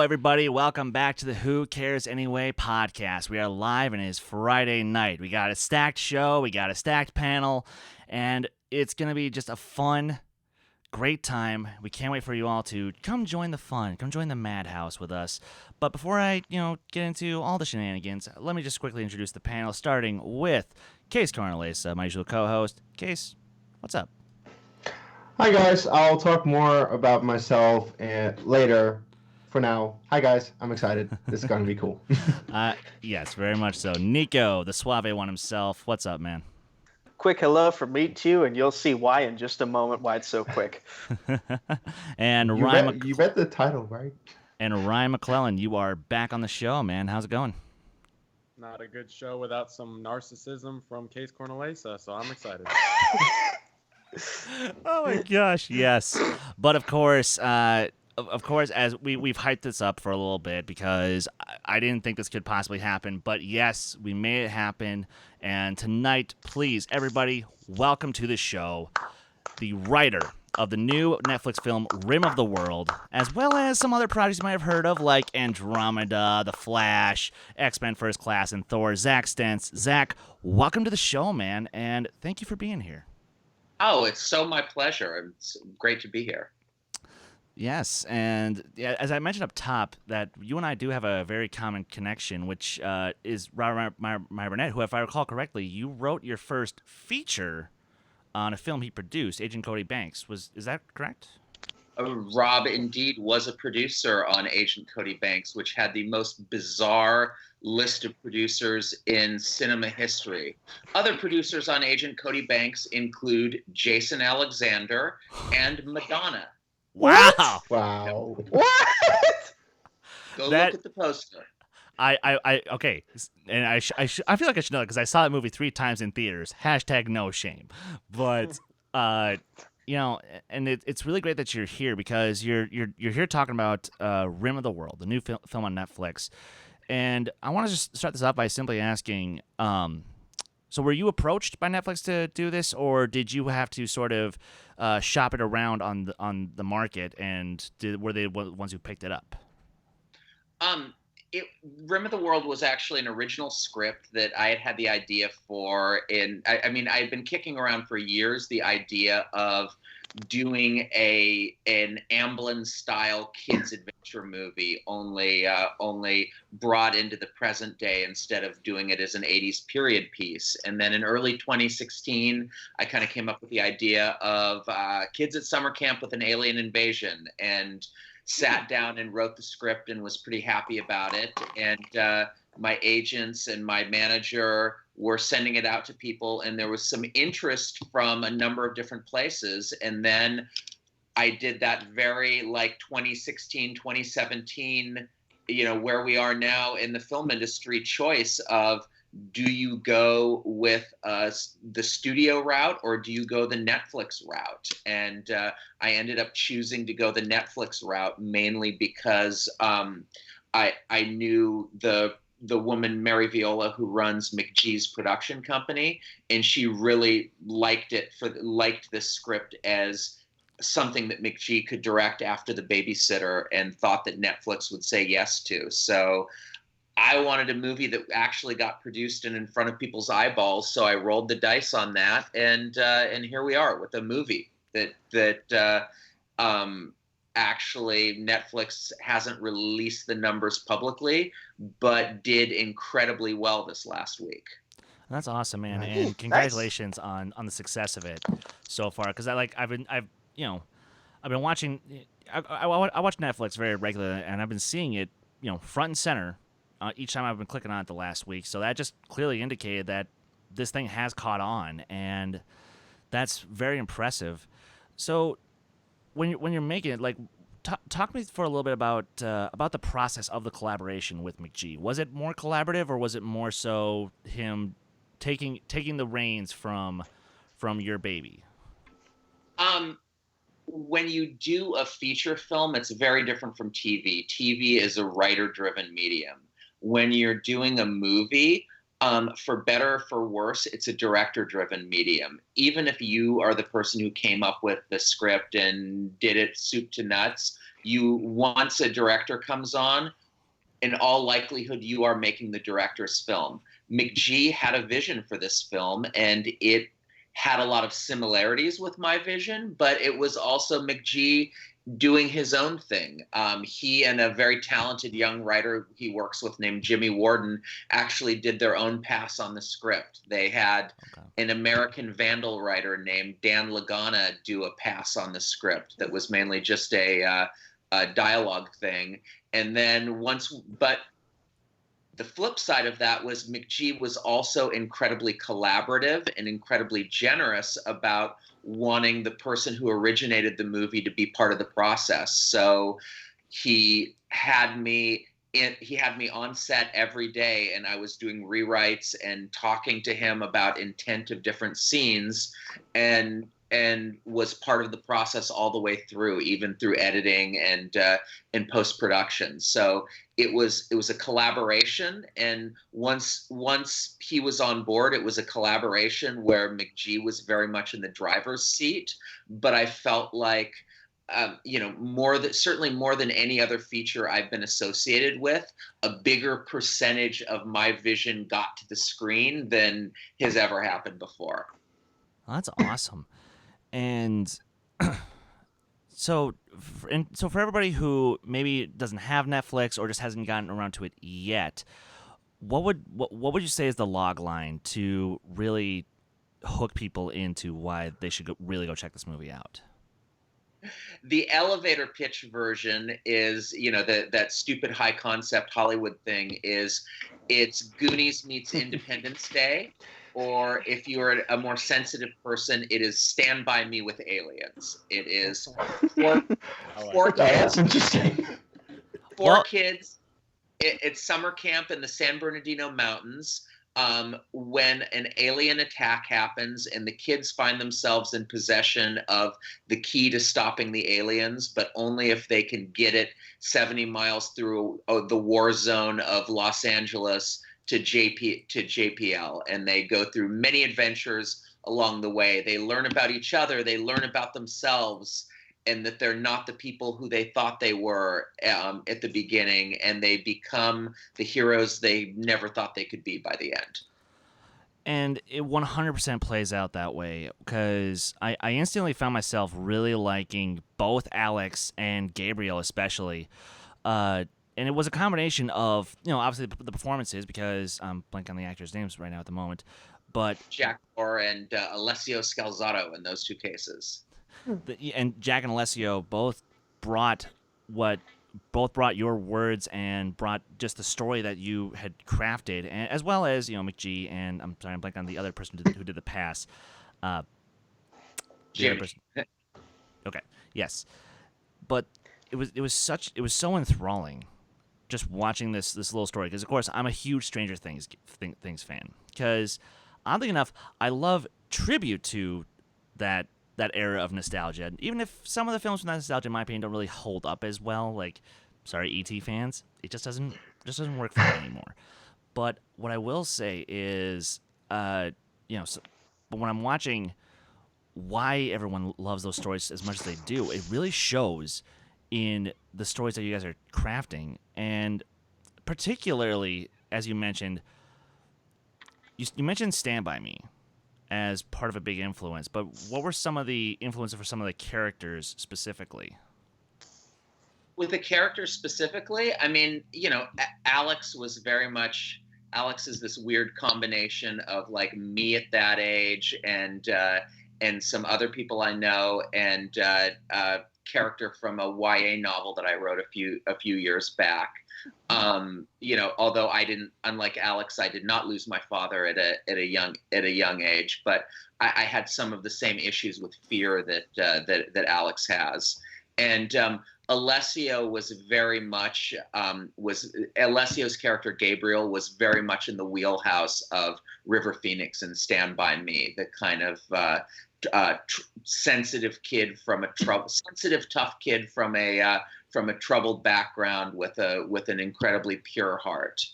everybody. Welcome back to the Who Cares Anyway podcast. We are live and it is Friday night. We got a stacked show, we got a stacked panel, and it's going to be just a fun, great time. We can't wait for you all to come join the fun, come join the madhouse with us. But before I, get into all the shenanigans, let me just quickly introduce the panel, starting with Kees Cornelisse, my usual co-host. Kees, what's up? Hi guys, I'll talk more about myself later. For now, hi guys, I'm excited. This is going to be cool. Yes, very much so. Nico, the suave one himself. What's up, man? Quick hello from me too, and you'll see why in just a moment why it's so quick. And you read the title, right? And Ryan McLellan, you are back on the show, man. How's it going? Not a good show without some narcissism from Kees Cornelisse, so I'm excited. Oh my gosh, yes. But of course, as we've hyped this up for a little bit because I didn't think this could possibly happen, but yes, we made it happen. And tonight, please, everybody, welcome to the show, the writer of the new Netflix film Rim of the World, as well as some other projects you might have heard of, like Andromeda, The Flash, X-Men First Class, and Thor, Zack Stentz. Zack, welcome to the show, man, and thank you for being here. Oh, it's so my pleasure. It's great to be here. Yes, and as I mentioned up top, that you and I do have a very common connection, which is Robert Burnett, who, if I recall correctly, you wrote your first feature on a film he produced, Agent Cody Banks. Is that correct? Rob indeed was a producer on Agent Cody Banks, which had the most bizarre list of producers in cinema history. Other producers on Agent Cody Banks include Jason Alexander and Madonna. Wow! Wow! What? Go look at the poster. Okay, and I feel like I should know it because I saw that movie 3 times in theaters. # no shame, but and it's really great that you're here because you're here talking about Rim of the World, the new film on Netflix, and I want to just start this off by simply asking, so were you approached by Netflix to do this, or did you have to sort of shop it around on the market, and were they the ones who picked it up? Rim of the World was actually an original script that I had the idea for. I mean, I had been kicking around for years the idea of doing an Amblin-style kids adventure movie, only brought into the present day instead of doing it as an 80s period piece. And then in early 2016, I kind of came up with the idea of kids at summer camp with an alien invasion, and sat down and wrote the script and was pretty happy about it. And my agents and my manager were sending it out to people, and there was some interest from a number of different places. And then I did that very 2016, 2017, where we are now in the film industry choice of, do you go with the studio route or do you go the Netflix route? And I ended up choosing to go the Netflix route mainly because I knew the woman Mary Viola who runs McGee's production company, and she really liked the script as something that McGee could direct after The Babysitter, and thought that Netflix would say yes to. So I wanted a movie that actually got produced and in front of people's eyeballs, so I rolled the dice on that, and here we are with a movie that actually Netflix hasn't released the numbers publicly, but did incredibly well this last week. That's awesome, man, and congratulations on the success of it so far. Because I've been watching. I watch Netflix very regularly, and I've been seeing it, front and center. Each time I've been clicking on it the last week. So that just clearly indicated that this thing has caught on, and that's very impressive. So when you're making it, talk to me for a little bit about the process of the collaboration with McGee. Was it more collaborative, or was it more so him taking the reins from your baby? When you do a feature film, it's very different from TV. TV is a writer-driven medium. When you're doing a movie, for better or for worse, it's a director-driven medium. Even if you are the person who came up with the script and did it soup to nuts, once a director comes on, in all likelihood, you are making the director's film. McG had a vision for this film, and it had a lot of similarities with my vision, but it was also McG doing his own thing. He and a very talented young writer he works with named Jimmy Warden actually did their own pass on the script. They had an American Vandal writer named Dan Lagana do a pass on the script that was mainly just a dialogue thing. And then but the flip side of that was McG was also incredibly collaborative and incredibly generous about wanting the person who originated the movie to be part of the process. So he had me on set every day, and I was doing rewrites and talking to him about intent of different scenes, and was part of the process all the way through, even through editing and post-production. So it was a collaboration, and once he was on board, it was a collaboration where McG was very much in the driver's seat. But I felt like, certainly more than any other feature I've been associated with, a bigger percentage of my vision got to the screen than has ever happened before. Well, that's awesome. And so for everybody who maybe doesn't have Netflix or just hasn't gotten around to it yet, what would you say is the log line to really hook people into why they should really go check this movie out? The elevator pitch version is, that stupid high concept Hollywood thing is, it's Goonies meets Independence Day. Or if you're a more sensitive person, it is Stand By Me with Aliens. It is four kids. That's interesting. Four kids. It's summer camp in the San Bernardino Mountains when an alien attack happens, and the kids find themselves in possession of the key to stopping the aliens, but only if they can get it 70 miles through the war zone of Los Angeles to JPL, and they go through many adventures along the way. They learn about each other, they learn about themselves, and that they're not the people who they thought they were at the beginning, and they become the heroes they never thought they could be by the end. And it 100% plays out that way, because I instantly found myself really liking both Alex and Gabriel especially. And it was a combination of, obviously the performances, because I'm blanking on the actors' names right now at the moment, but Jack Orr and Alessio Scalzato in those two cases. And Jack and Alessio both brought your words and brought just the story that you had crafted, and as well as McG and I'm blanking on the other person who did the pass. Jimmy. Okay. Yes, but it was so enthralling just watching this little story, because of course I'm a huge Stranger Things fan, because oddly enough I love tribute to that era of nostalgia, even if some of the films from that nostalgia in my opinion don't really hold up as well. Like, sorry E.T. fans, it just doesn't work for me anymore. But what I will say is but when I'm watching why everyone loves those stories as much as they do, it really shows in the stories that you guys are crafting. And particularly, as you mentioned, you mentioned Stand By Me as part of a big influence, but what were some of the influences for some of the characters specifically? With the characters specifically, I mean, Alex is this weird combination of like me at that age and some other people I know, and character from a YA novel that I wrote a few years back. Although unlike Alex, I did not lose my father at a young age, but I had some of the same issues with fear that Alex has. And Alessio was very much Alessio's character Gabriel was very much in the wheelhouse of River Phoenix and Stand By Me, the kind of sensitive tough kid from a troubled background with an incredibly pure heart.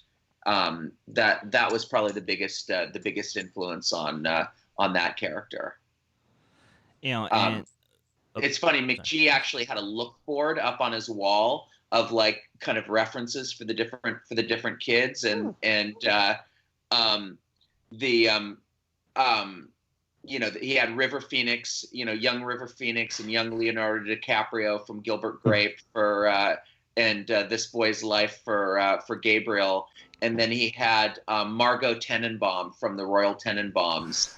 That was probably the biggest influence on that character. And It's funny. McG actually had a look board up on his wall of like kind of references for the different kids, and he had River Phoenix, young River Phoenix and young Leonardo DiCaprio from Gilbert Grape for and This Boy's Life for Gabriel, and then he had Margot Tenenbaum from the Royal Tenenbaums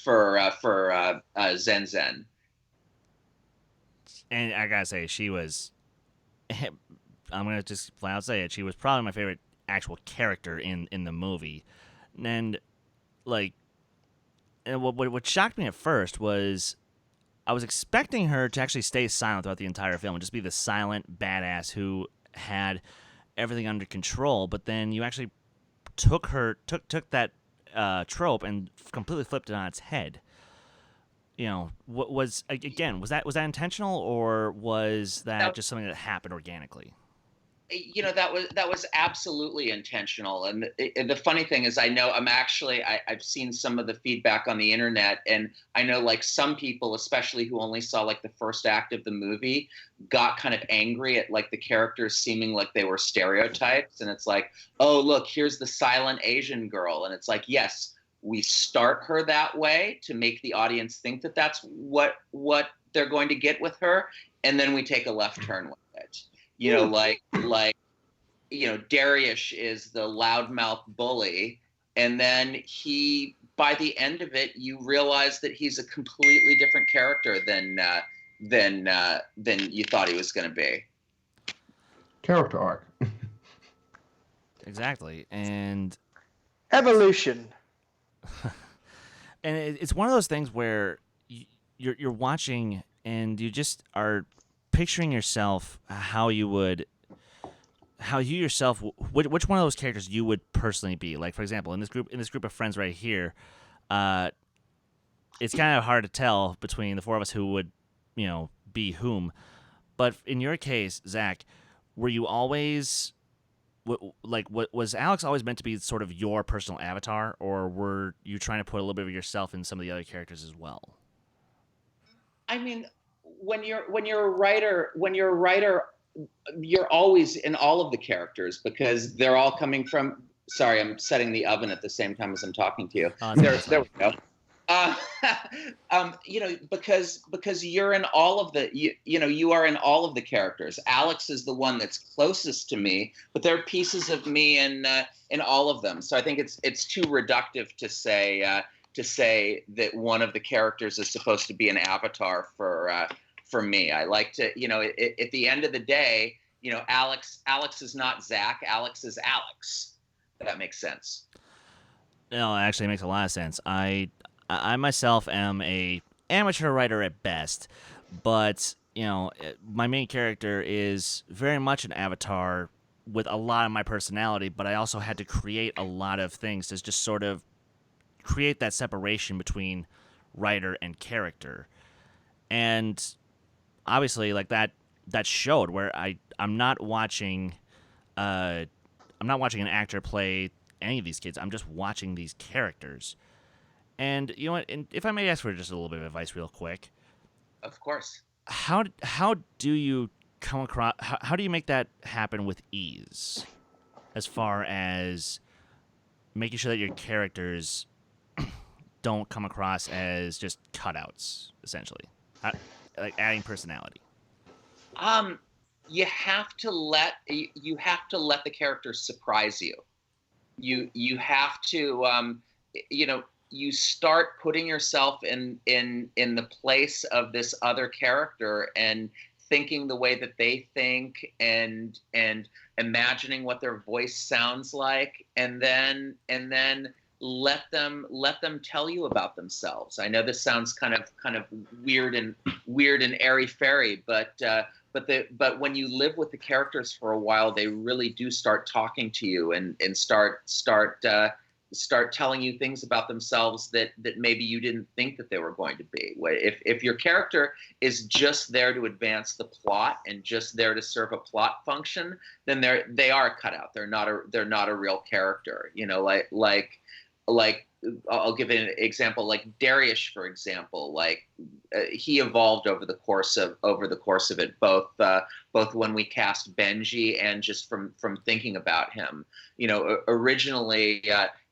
for Zen Zen. And I gotta say, she was. I'm gonna just flat out say it. She was probably my favorite actual character in the movie, and like, and what shocked me at first was I was expecting her to actually stay silent throughout the entire film and just be the silent badass who had everything under control. But then you actually took that trope and completely flipped it on its head. What was that intentional, or was that just something that happened organically? That was absolutely intentional. And the funny thing is, I've seen some of the feedback on the internet, and I know like some people, especially who only saw like the first act of the movie, got kind of angry at like the characters seeming like they were stereotypes. And it's like, oh, look, here's the silent Asian girl. And it's like, yes, we start her that way to make the audience think that that's what they're going to get with her. And then we take a left turn with it. Darius is the loudmouth bully, and then by the end of it, you realize that he's a completely different character than you thought he was going to be. Character arc. Exactly, and evolution. And it's one of those things where you're watching and you just are picturing yourself which one of those characters you would personally be. Like, for example, in this group of friends right here, it's kind of hard to tell between the four of us who would, be whom. But in your case, Zach, were you always was Alex always meant to be sort of your personal avatar, or were you trying to put a little bit of yourself in some of the other characters as well? I mean, when you're a writer, you're always in all of the characters because they're all coming from. Sorry, I'm setting the oven at the same time as I'm talking to you. There we go. Because you're in all of the you are in all of the characters. Alex is the one that's closest to me, but there are pieces of me in all of them. So I think it's too reductive to say that one of the characters is supposed to be an avatar for me. I like to, at the end of the day, Alex is not Zach. Alex is Alex. If that makes sense. No, it actually makes a lot of sense. I myself am a amateur writer at best, but my main character is very much an avatar with a lot of my personality, but I also had to create a lot of things to just sort of create that separation between writer and character. And obviously, like that showed where I'm not watching an actor play any of these kids. I'm just watching these characters. And you know what? And if I may ask for just a little bit of advice, real quick. Of course. How do you come across? How do you make that happen with ease, as far as making sure that your characters don't come across as just cutouts, essentially, like adding personality? You have to let the characters surprise you. You have to you start putting yourself in the place of this other character and thinking the way that they think and imagining what their voice sounds like, and then let them tell you about themselves. I know this sounds kind of weird and airy-fairy, but when you live with the characters for a while, they really do start talking to you and start telling you things about themselves that maybe you didn't think that they were going to be. If your character is just there to advance the plot and just there to serve a plot function, then they are a cutout. They're not a real character. Like I'll give an example, like Darius, for example. Like he evolved over the course of it, both when we cast Benji and just from thinking about him. Originally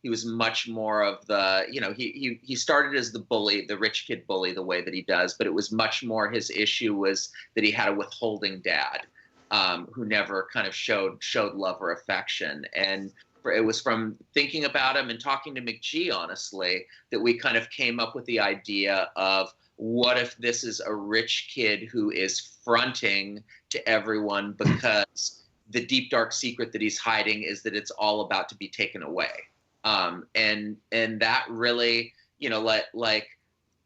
he was much more of the, he started as the bully, the rich kid bully, the way that he does, but it was much more his issue was that he had a withholding dad, who never kind of showed love or affection. And it was from thinking about him and talking to McG, honestly, that we kind of came up with the idea of, what if this is a rich kid who is fronting to everyone because the deep, dark secret that he's hiding is that it's all about to be taken away. And that really,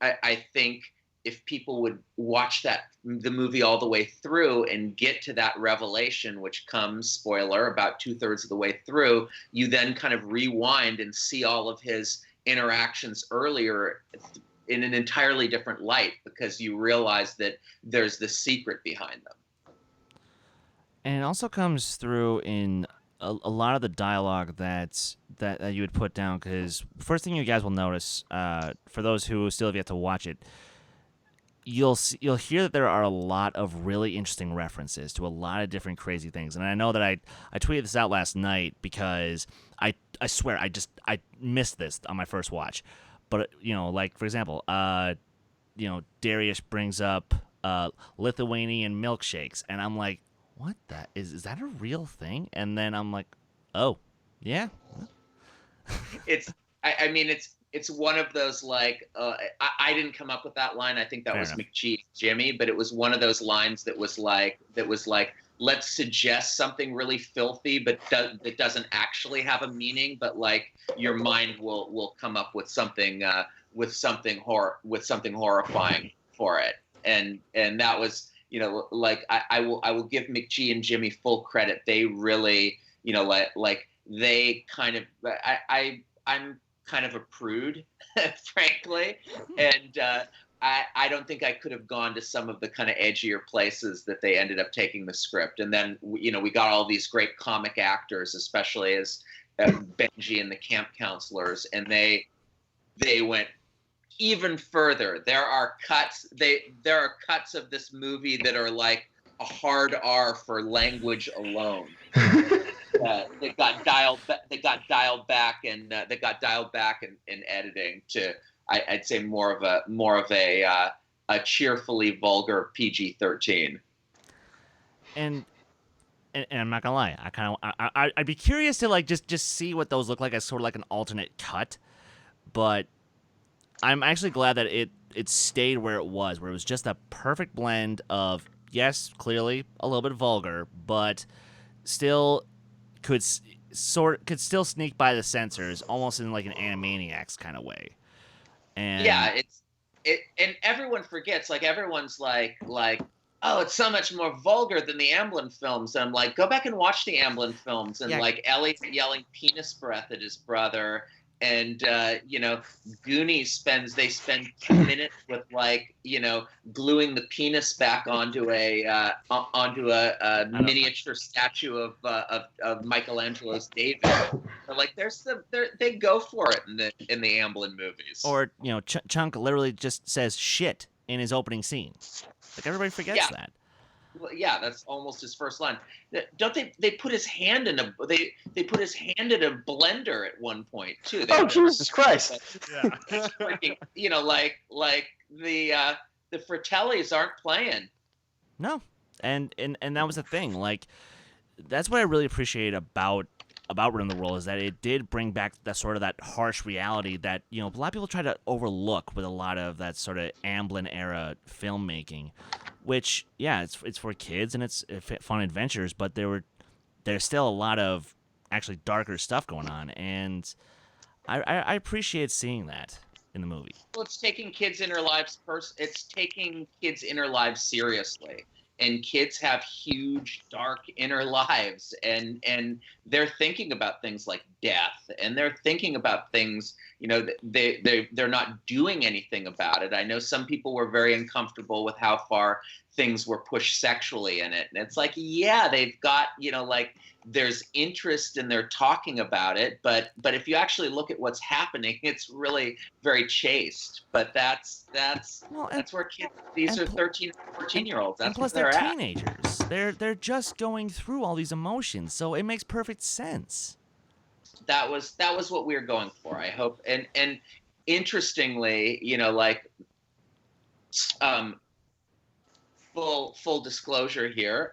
I think if people would watch the movie all the way through and get to that revelation, which comes, spoiler, about 2/3 of the way through, you then kind of rewind and see all of his interactions earlier in an entirely different light, because you realize that there's this secret behind them. And it also comes through in a lot of the dialogue that you would put down, because first thing you guys will notice, for those who still have yet to watch it, you'll hear that there are a lot of really interesting references to a lot of different crazy things. And I know that I tweeted this out last night because I swear I missed this on my first watch. But like for example, Darius brings up Lithuanian milkshakes, and I'm like, what? Is that a real thing? And then I'm like, oh, yeah. It's one of those, like, I didn't come up with that line. I think that Fair was enough. McGee, Jimmy, but it was one of those lines that was like, let's suggest something really filthy, but that doesn't actually have a meaning, but like your mind will come up with something horrifying for it. And that was, like I will give McGee and Jimmy full credit. They really, like they kind of, I'm kind of a prude, frankly, and I don't think I could have gone to some of the kind of edgier places that they ended up taking the script. And then we got all these great comic actors, especially as Benji and the camp counselors, and they went even further. There are cuts of this movie that are like a hard R for language alone. They got dialed back in editing to, I'd say, more of a cheerfully vulgar PG-13. And I'm not gonna lie, I'd be curious to like just see what those look like as sort of like an alternate cut, but I'm actually glad that it stayed where it was just a perfect blend of, yes, clearly a little bit vulgar, but still could still sneak by the censors almost in like an Animaniacs kind of way. And yeah, and everyone forgets, like everyone's like, oh, it's so much more vulgar than the Amblin films. And I'm like, go back and watch the Amblin films, and like Elliot yelling penis breath at his brother. And Goonies spend 2 minutes with like gluing the penis back onto a miniature statue of Michelangelo's David. So like they go for it in the Amblin movies. Or Chunk literally just says shit in his opening scene. Like everybody forgets that. Well, yeah, that's almost his first line. Don't they put his hand in they put his hand in a blender at one point too. Oh, Jesus Christ! Yeah. Freaking, like the Fratellis aren't playing. No, and that was the thing. Like that's what I really appreciate about Run the World, is that it did bring back that sort of that harsh reality that a lot of people try to overlook with a lot of that sort of Amblin era filmmaking. Which, yeah, it's for kids and it's fun adventures, but there's still a lot of actually darker stuff going on, and I appreciate seeing that in the movie. Well, it's taking kids' inner lives seriously, and kids have huge, dark inner lives, and they're thinking about things like death, and they're thinking about things, they're not doing anything about it. I know some people were very uncomfortable with how far things were pushed sexually in it. And it's like, yeah, they've got, like there's interest and they're talking about it. But if you actually look at what's happening, it's really very chaste. But that's where kids, these are 13, 14-year-olds. That's and plus where they're they're teenagers. They're just going through all these emotions. So it makes perfect sense. That was what we were going for, I hope. And interestingly, like, full disclosure here.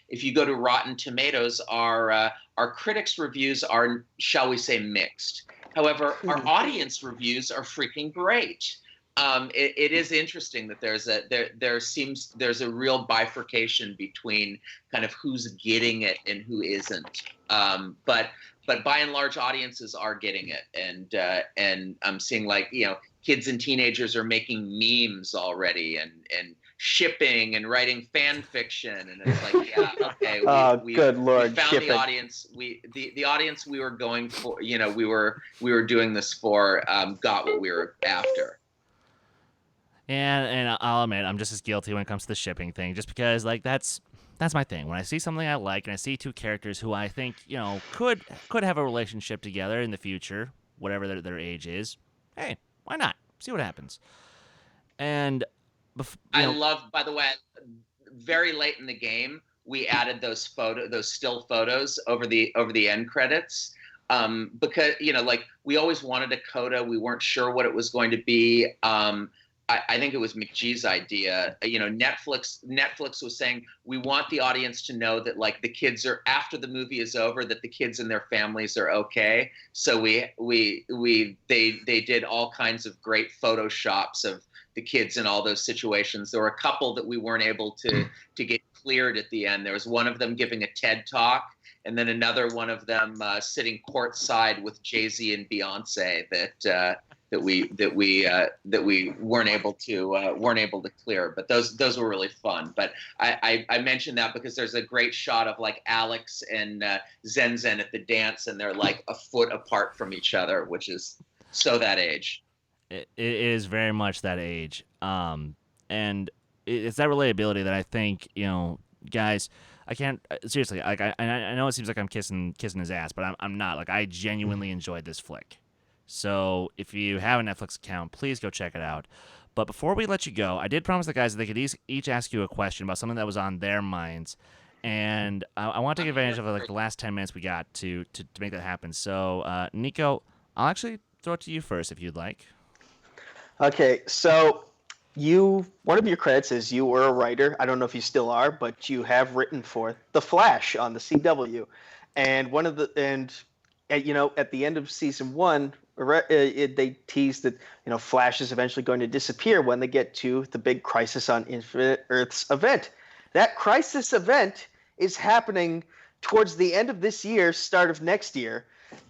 If you go to Rotten Tomatoes, our critics' reviews are, shall we say, mixed. However, our audience reviews are freaking great. It is interesting that there's a real bifurcation between kind of who's getting it and who isn't. But by and large, audiences are getting it, and I'm seeing, like, kids and teenagers are making memes already and shipping and writing fan fiction, and it's like, yeah, okay, good Lord, we found shipping. the audience. The audience we were going for, we were doing this for, got what we were after. And I'll admit, I'm just as guilty when it comes to the shipping thing, just because, like, that's my thing. When I see something I like and I see two characters who I think, could have a relationship together in the future, whatever their age is, hey, why not? See what happens. And I love, by the way, very late in the game, we added those still photos over the end credits. Because, like, we always wanted a coda. We weren't sure what it was going to be. I think it was McGee's idea. Netflix was saying, we want the audience to know that, like, the kids are, after the movie is over, that the kids and their families are okay. So they did all kinds of great photoshops of the kids in all those situations. There were a couple that we weren't able to get cleared at the end. There was one of them giving a TED talk, and then another one of them sitting courtside with Jay-Z and Beyonce that we weren't able to clear. But those were really fun. But I mentioned that because there's a great shot of, like, Alex and Zen Zen at the dance, and they're, like, a foot apart from each other, which is so that age. It is very much that age. And it's that relatability that I think, guys, I can't, seriously, like, I know it seems like I'm kissing his ass, but I'm not. Like, I genuinely enjoyed this flick. So if you have a Netflix account, please go check it out. But before we let you go, I did promise the guys that they could each ask you a question about something that was on their minds. And I want to take advantage of, like, the last 10 minutes we got to make that happen. So, Nico, I'll actually throw it to you first if you'd like. Okay, so one of your credits is you were a writer. I don't know if you still are, but you have written for The Flash on the CW. And at the end of season 1, they teased that, Flash is eventually going to disappear when they get to the big Crisis on Infinite Earths event. That Crisis event is happening towards the end of this year, start of next year.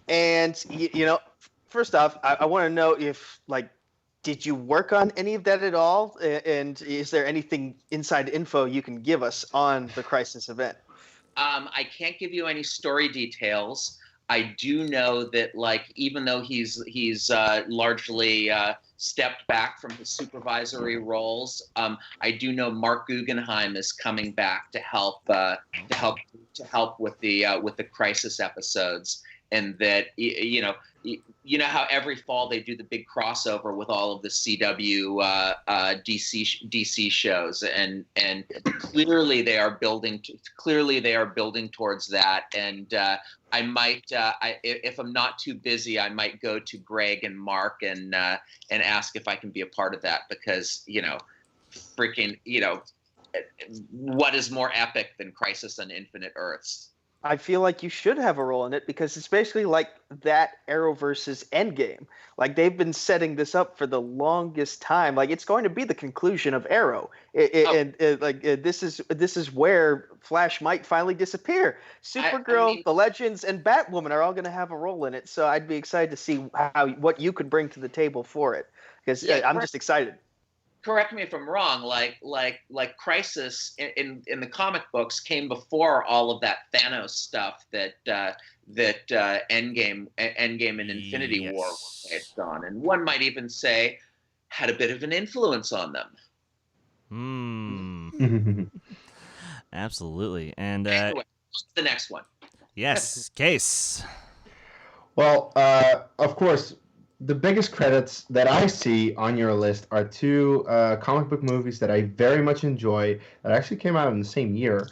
And, first off, I want to know if, like, did you work on any of that at all? And is there anything inside info you can give us on the Crisis event? I can't give you any story details. I do know that, like, even though he's largely stepped back from his supervisory roles, I do know Mark Guggenheim is coming back to help with the Crisis episodes, and that you know how every fall they do the big crossover with all of the CW DC shows, and clearly they are building towards that. And I might, if I'm not too busy, I might go to Greg and Mark and ask if I can be a part of that, because what is more epic than Crisis on Infinite Earths? I feel like you should have a role in it, because it's basically like that Arrowverse's Endgame. Like, they've been setting this up for the longest time. Like, it's going to be the conclusion of Arrow. This is where Flash might finally disappear. Supergirl, the Legends, and Batwoman are all going to have a role in it. So I'd be excited to see what you could bring to the table for it, because I'm just excited. Correct me if I'm wrong. Like Crisis in the comic books came before all of that Thanos stuff that Endgame and Infinity War were based on, and one might even say had a bit of an influence on them. Absolutely. And Anyway, the next one. yes, Case. Well, of course, the biggest credits that I see on your list are two comic book movies that I very much enjoy that actually came out in the same year,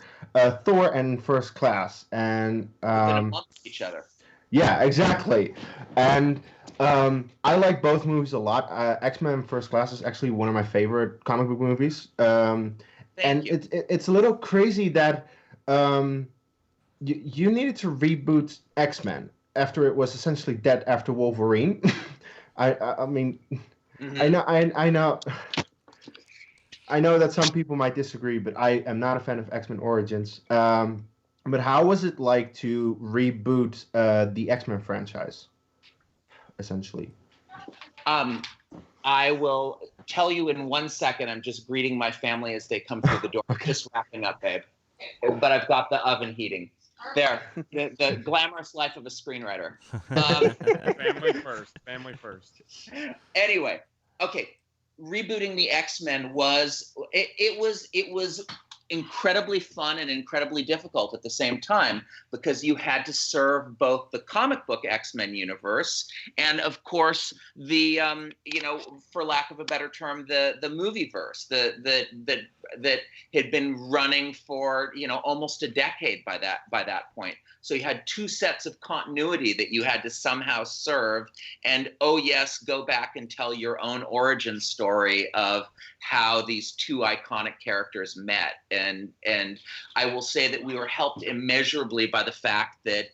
Thor and First Class. And Within a month of each other. yeah, exactly. And I like both movies a lot. X-Men First Class is actually one of my favorite comic book movies. And it's a little crazy that you needed to reboot X-Men after it was essentially dead after Wolverine. I mean, Mm-hmm. I know that some people might disagree, but I am not a fan of X-Men Origins. But how was it like to reboot the X-Men franchise, essentially? I will tell you in 1 second. I'm just greeting my family as they come through the door. Okay. Just wrapping up, babe. But I've got the oven heating. There, the glamorous life of a screenwriter. Family first. Family first. Anyway, okay. Rebooting the X-Men was incredibly fun and incredibly difficult at the same time, because you had to serve both the comic book X-Men universe and, of course, the for lack of a better term, the movie verse that had been running for almost a decade by that point. So you had two sets of continuity that you had to somehow serve, and oh yes, go back and tell your own origin story of how these two iconic characters met. And I will say that we were helped immeasurably by the fact that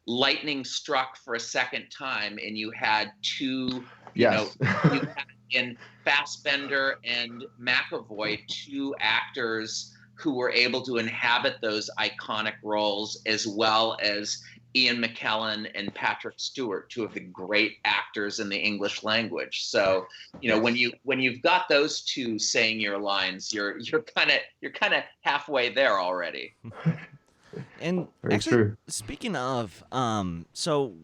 lightning struck for a second time, and you had two you had in Fassbender and McAvoy, two actors who were able to inhabit those iconic roles, as well as Ian McKellen and Patrick Stewart, two of the great actors in the English language. So, when you've got those two saying your lines, you're kind of halfway there already. And Very actually, true. speaking of, so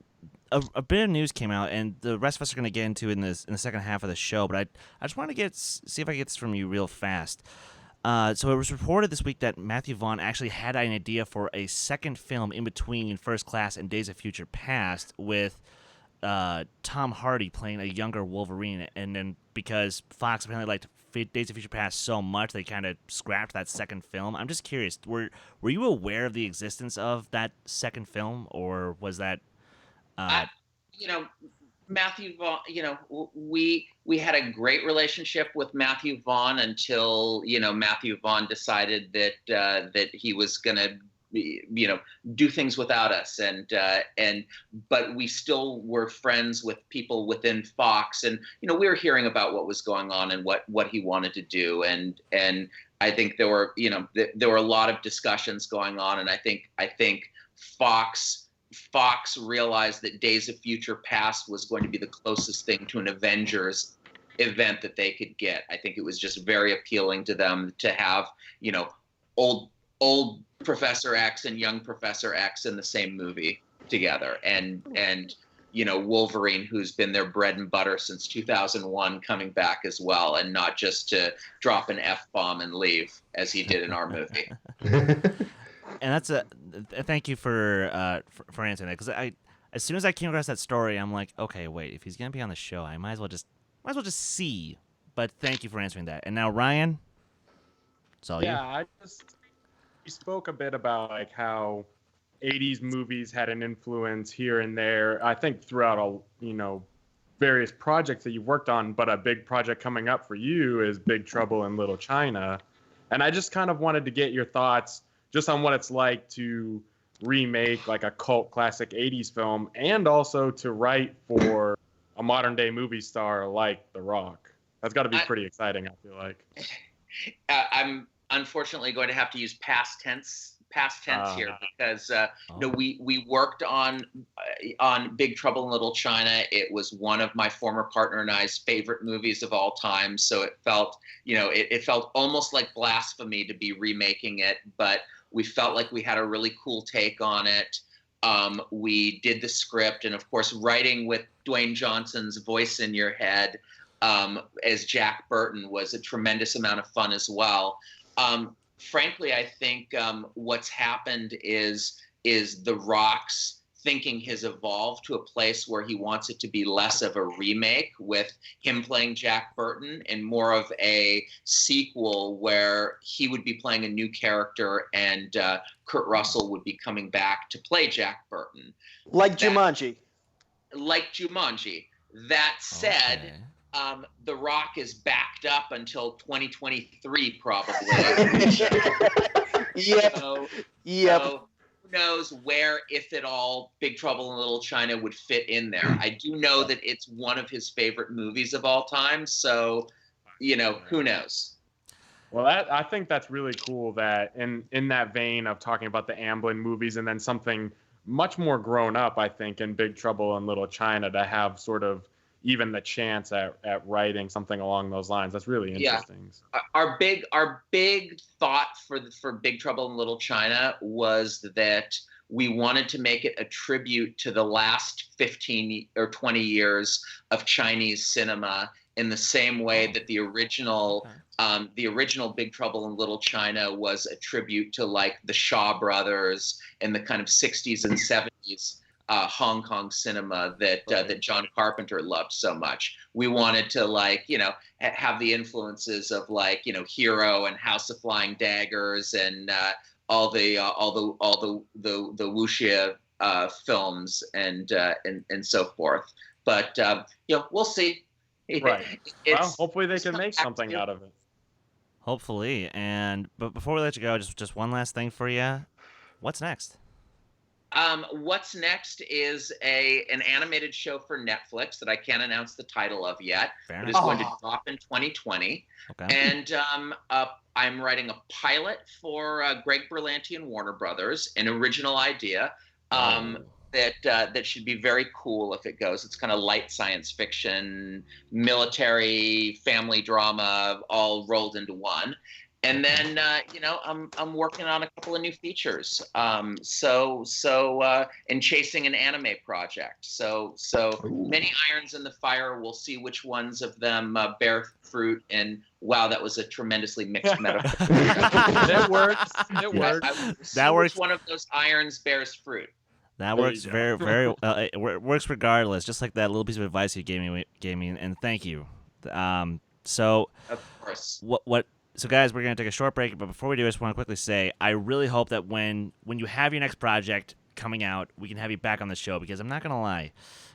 a bit of news came out, and the rest of us are going to get into in the second half of the show. But I just want to see if I can get this from you real fast. So it was reported this week that Matthew Vaughn actually had an idea for a second film in between First Class and Days of Future Past, with Tom Hardy playing a younger Wolverine. And then because Fox apparently liked Days of Future Past so much, they kind of scrapped that second film. I'm just curious, were you aware of the existence of that second film, or was that? Matthew Vaughn, we had a great relationship with Matthew Vaughn until Matthew Vaughn decided that he was going to do things without us, but we still were friends with people within Fox, and we were hearing about what was going on and what he wanted to do, and I think there were a lot of discussions going on, and I think Fox realized that Days of Future Past was going to be the closest thing to an Avengers event that they could get. I think it was just very appealing to them to have, old Professor X and young Professor X in the same movie together. And Wolverine, who's been their bread and butter since 2001, coming back as well, and not just to drop an F-bomb and leave as he did in our movie. And that's thank you for answering that, because as soon as I came across that story, I'm like, okay, wait, if he's gonna be on the show, I might as well just see. But thank you for answering that. And now Ryan, it's all you. Yeah, you spoke a bit about like how 80s movies had an influence here and there. I think throughout all various projects that you've worked on, but a big project coming up for you is Big Trouble in Little China, and I just kind of wanted to get your thoughts just on what it's like to remake like a cult classic 80s film, and also to write for a modern day movie star like The Rock. That's got to be pretty exciting, I feel like. I'm unfortunately going to have to use past tense here, because we worked on Big Trouble in Little China. It was one of my former partner and I's favorite movies of all time, so it felt it felt almost like blasphemy to be remaking it, but we felt like we had a really cool take on it. We did the script, and of course, writing with Dwayne Johnson's voice in your head as Jack Burton was a tremendous amount of fun as well. Frankly, I think what's happened is The Rock's thinking has evolved to a place where he wants it to be less of a remake with him playing Jack Burton and more of a sequel where he would be playing a new character and Kurt Russell would be coming back to play Jack Burton. Like Jumanji. Like Jumanji. That said, The Rock is backed up until 2023 probably. Yep. So who knows where, if at all, Big Trouble in Little China would fit in there. I do know that it's one of his favorite movies of all time, so, who knows? Well, I think that's really cool that in that vein of talking about the Amblin movies and then something much more grown up, I think, in Big Trouble in Little China to have sort of even the chance at writing something along those lines. That's really interesting. Yeah. Our big thought for Big Trouble in Little China was that we wanted to make it a tribute to the last 15 or 20 years of Chinese cinema in the same way that the original Big Trouble in Little China was a tribute to like the Shaw Brothers and the kind of 60s and 70s Hong Kong cinema that John Carpenter loved so much. We wanted to have the influences of Hero and House of Flying Daggers and all the wuxia films and so forth. But we'll see. Right. Well, hopefully they can make something out of it. Hopefully. But before we let you go, just one last thing for you. What's next? What's next is an animated show for Netflix that I can't announce the title of yet, but it's going to drop in 2020. Okay. And I'm writing a pilot for Greg Berlanti and Warner Brothers, an original idea that should be very cool if it goes. It's kind of light science fiction, military, family drama, all rolled into one. And then, I'm working on a couple of new features. And chasing an anime project. So many irons in the fire. We'll see which ones of them bear fruit. And wow, that was a tremendously mixed metaphor. It works. That works. Which one of those irons bears fruit? That works very, very. It works regardless. Just like that little piece of advice you gave me, and thank you. So of course. What? So, guys, we're going to take a short break, but before we do, I just want to quickly say I really hope that when you have your next project coming out, we can have you back on the show, because I'm not going to lie,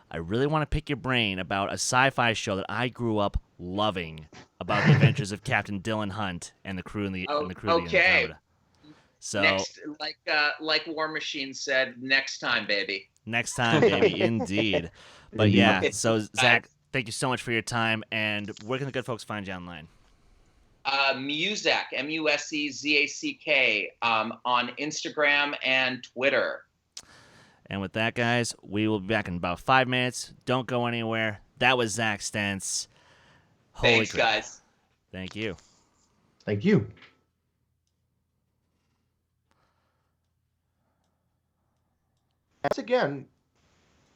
I really want to pick your brain about a sci-fi show that I grew up loving about the adventures of Captain Dylan Hunt and the crew the Andromeda. So, next, like War Machine said, next time, baby. Next time, baby, indeed. But yeah, so Zach, thank you so much for your time, and where can the good folks find you online? Muzak, Musezzack, on Instagram and Twitter. And with that, guys, we will be back in about 5 minutes. Don't go anywhere. That was Zack Stentz. Thanks, guys. Thank you. Thank you. Once again,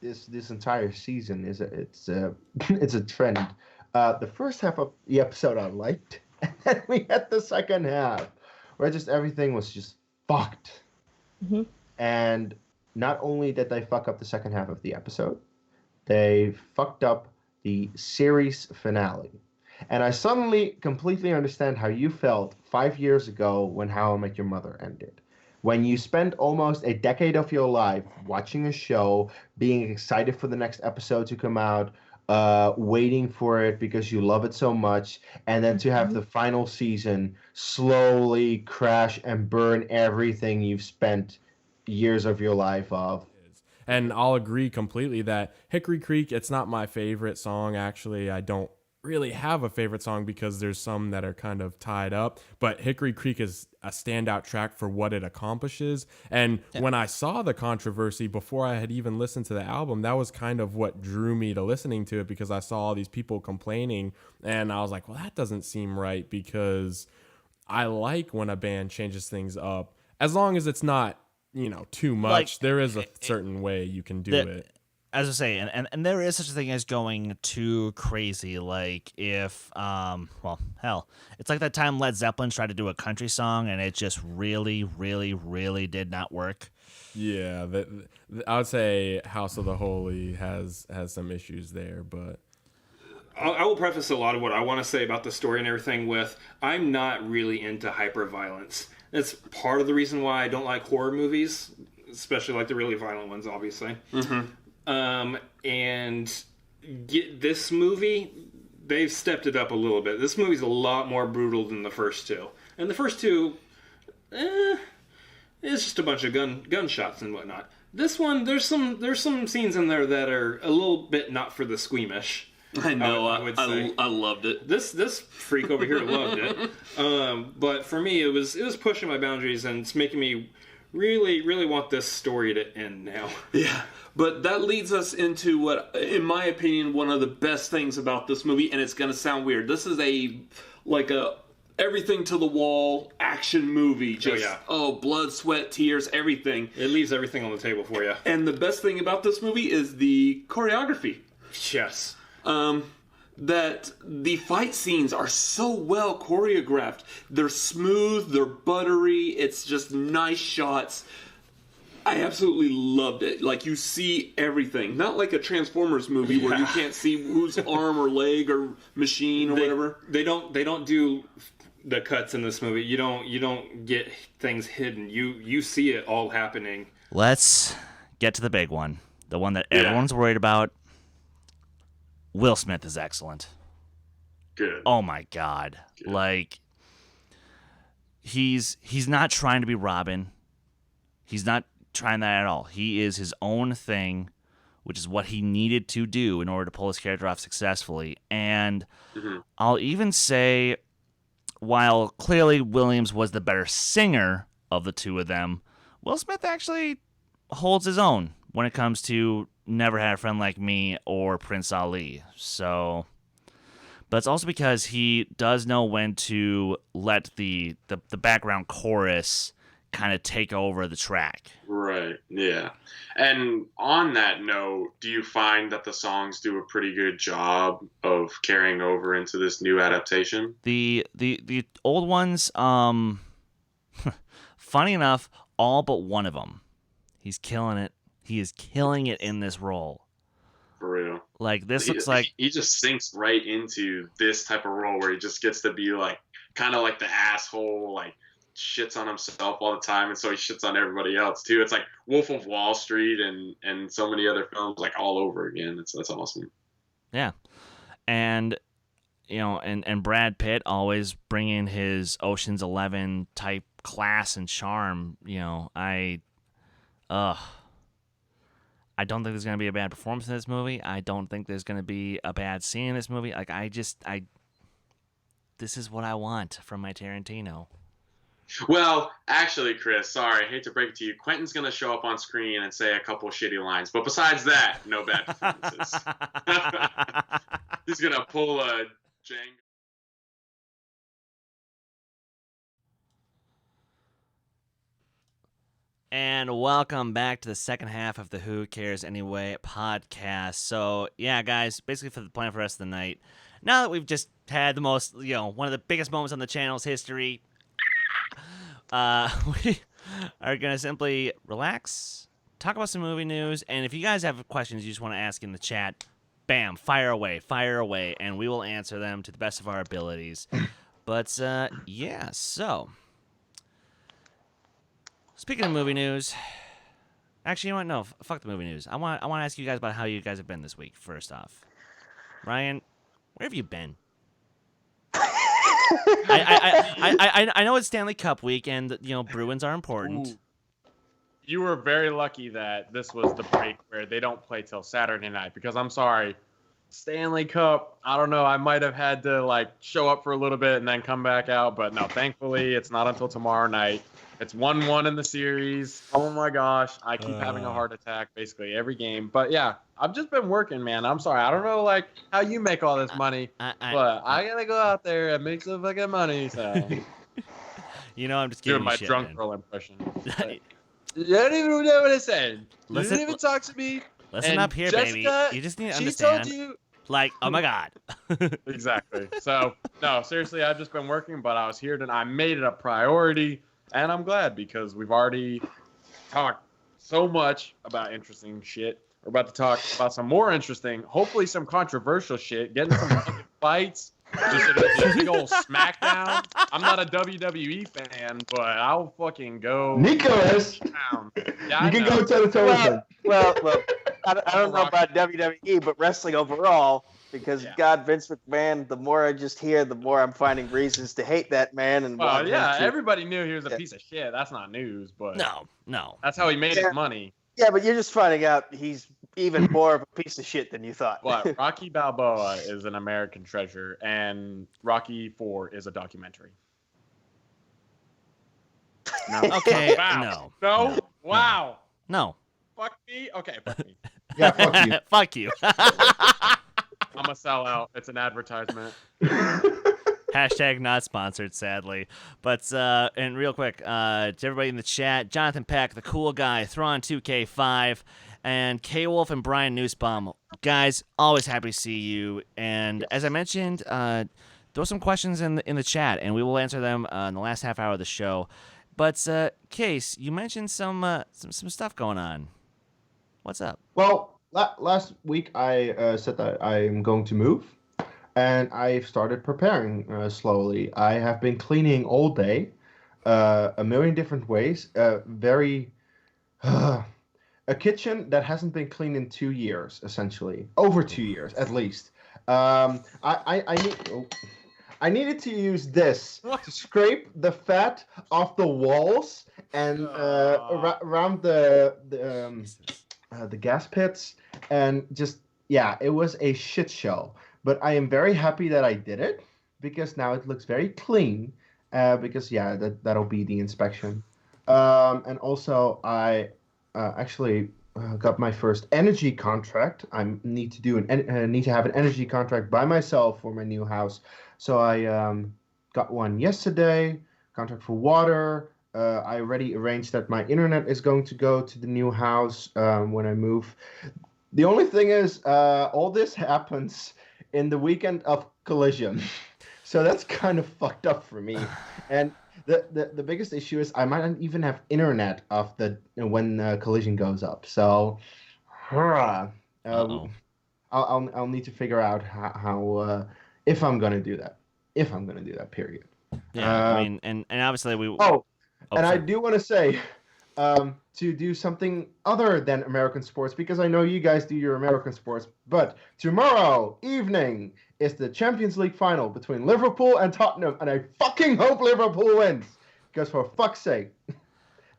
this entire season it's a trend. The first half of the episode I liked. And then we had the second half where just everything was just fucked. Mm-hmm. And not only did they fuck up the second half of the episode, they fucked up the series finale. And I suddenly completely understand how you felt 5 years ago when How I Met Your Mother ended. When you spent almost a decade of your life watching a show, being excited for the next episode to come out, waiting for it because you love it so much, and then to have the final season slowly crash and burn everything you've spent years of your life of. And I'll agree completely that Hickory Creek, it's not my favorite song. Actually, I don't really have a favorite song because there's some that are kind of tied up, but Hickory Creek is a standout track for what it accomplishes. And when I saw the controversy before I had even listened to the album, that was kind of what drew me to listening to it, because I saw all these people complaining and I was like, well, that doesn't seem right, because I like when a band changes things up as long as it's not, too much. There is a certain way you can do it. as I say, and there is such a thing as going too crazy. Like if, well, hell, it's like that time Led Zeppelin tried to do a country song and it just really, really, really did not work. Yeah, I would say House of the Holy has some issues there, but I will preface a lot of what I want to say about the story and everything with I'm not really into hyper-violence. That's part of the reason why I don't like horror movies, especially like the really violent ones, obviously. And this movie, they've stepped it up a little bit. This movie's a lot more brutal than the first two. And the first two, it's just a bunch of gunshots and whatnot. This one, there's some scenes in there that are a little bit not for the squeamish. I know. I would say. I loved it. This freak over here loved it. But for me, it was pushing my boundaries, and it's making me really, really want this story to end now. Yeah, but that leads us into what, in my opinion, one of the best things about this movie, and it's going to sound weird. This is a everything to the wall action movie. Just, blood, sweat, tears, everything. It leaves everything on the table for you. And the best thing about this movie is the choreography. Yes. That the fight scenes are so well choreographed. They're smooth, they're buttery, it's just nice shots. I absolutely loved it. Like, you see everything. Not like a Transformers movie where you can't see whose arm or leg or machine or whatever. They don't do the cuts in this movie. You don't get things hidden. You see it all happening. Let's get to the big one. The one that everyone's worried about. Will Smith is excellent. Good. Oh my God. Good. Like, he's not trying to be Robin. He's not trying that at all. He is his own thing, which is what he needed to do in order to pull his character off successfully. And I'll even say, while clearly Williams was the better singer of the two of them, Will Smith actually holds his own when it comes to Never Had a Friend Like Me or Prince Ali. So, but it's also because he does know when to let the background chorus kind of take over the track. Right, yeah. And on that note, do you find that the songs do a pretty good job of carrying over into this new adaptation? The old ones, funny enough, all but one of them. He's killing it. He is killing it in this role. For real. Like, this looks like... He just sinks right into this type of role where he just gets to be, like, kind of like the asshole, like, shits on himself all the time, and so he shits on everybody else, too. It's like Wolf of Wall Street and so many other films, like, all over again. That's awesome. Yeah. And, you know, and Brad Pitt always bringing his Ocean's 11 type class and charm, you know, I don't think there's going to be a bad performance in this movie. I don't think there's going to be a bad scene in this movie. Like, this is what I want from my Tarantino. Well, actually, Chris, sorry, I hate to break it to you. Quentin's going to show up on screen and say a couple shitty lines. But besides that, no bad performances. He's going to pull a Django. And welcome back to the second half of the Who Cares Anyway podcast. So, yeah, guys, basically for the plan for the rest of the night, now that we've just had the most, you know, one of the biggest moments on the channel's history, we are going to simply relax, talk about some movie news, and if you guys have questions you just want to ask in the chat, bam, fire away, and we will answer them to the best of our abilities. But, yeah, so... Speaking of movie news, actually, you know what? No, fuck the movie news. I want to ask you guys about how you guys have been this week. First off, Ryan, where have you been? I know it's Stanley Cup week, and you know Bruins are important. Ooh. You were very lucky that this was the break where they don't play till Saturday night. Because I'm sorry, Stanley Cup. I don't know. I might have had to like show up for a little bit and then come back out, but no. Thankfully, it's not until tomorrow night. It's 1-1 in the series. Oh, my gosh. I keep having a heart attack basically every game. But, yeah, I've just been working, man. I'm sorry. I don't know, like, how you make all this money. But I got to go out there and make some fucking money. So. You know, I'm just kidding. Doing my shit, drunk man. girl impression. You don't even know what I'm saying. You didn't even talk to me. Listen And up here, Jessica, baby. You just need to she understand. told you. Like, oh my God. Exactly. So, no, seriously, I've just been working, but I was here and I made it a priority, and I'm glad because we've already talked so much about interesting shit. We're about to talk about some more interesting, hopefully some controversial shit, getting some fucking fights, just a big old smackdown. I'm not a WWE fan, but I'll fucking go. Nico is. Down. You Yeah, I can know. go toe to toe with him. Well, I don't know about WWE, but wrestling overall, because Yeah. God, Vince McMahon, the more I just hear, the more I'm finding reasons to hate that man. And Well, want him yeah, to- everybody knew he was a Yeah. piece of shit. That's not news, but No. that's how he made Yeah. his money. Yeah, but you're just finding out he's even more of a piece of shit than you thought. But Rocky Balboa is an American treasure, and Rocky 4 is a documentary. No. Okay, Wow. no. No? Wow. No. Fuck me? Okay, fuck me. Yeah, fuck you. Fuck you. I'm a sellout. It's an advertisement. Hashtag not sponsored, sadly. But, and real quick, to everybody in the chat, Jonathan Peck, the cool guy, Thrawn2K5, and K-Wolf and Brian Nussbaum. Guys, always happy to see you. And as I mentioned, throw some questions in the chat, and we will answer them in the last half hour of the show. But, Case, you mentioned some stuff going on. What's up? Well, last week I said that I'm going to move, and I've started preparing slowly. I have been cleaning all day, a million different ways. A kitchen that hasn't been cleaned in 2 years, essentially, over 2 years at least. I needed to use this to scrape the fat off the walls and around the gas pits, and just, yeah, it was a shit show. But I am very happy that I did it, because now it looks very clean, because, yeah, that'll be the inspection. And also, I actually got my first energy contract. I need to have an energy contract by myself for my new house. So I got one yesterday, contract for water. I already arranged that my internet is going to go to the new house when I move. The only thing is, all this happens in the weekend of Collision. So that's kind of fucked up for me. And the biggest issue is I might not even have internet when Collision goes up. So I'll need to figure out how if I'm gonna do that. Period. Yeah, I mean, and obviously we. I do want to say, to do something other than American sports, because I know you guys do your American sports, but tomorrow evening is the Champions League final between Liverpool and Tottenham, and I fucking hope Liverpool wins, because for fuck's sake,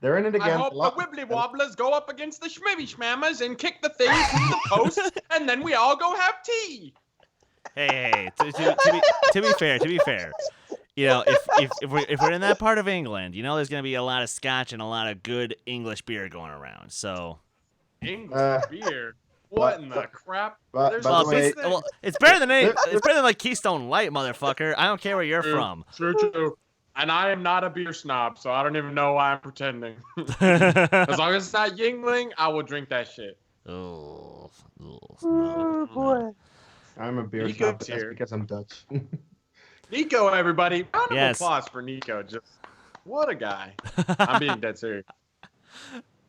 they're in it again. I hope the Wibbly Wobblers go up against the Schmibby Schmammers and kick the thing through the post, and then we all go have tea. Hey, to be fair, you know, if we're in that part of England, you know, there's gonna be a lot of scotch and a lot of good English beer going around. So English beer. What in the crap? There's by the way- it's better than like Keystone Light, motherfucker. I don't care where you're from. True. And I am not a beer snob, so I don't even know why I'm pretending. As long as it's not Yingling, I will drink that shit. Oh boy. I'm a beer Nico's snob, but that's here. because I'm Dutch. Nico, everybody. Round of Yes. applause for Nico. Just what a guy. I'm being dead serious.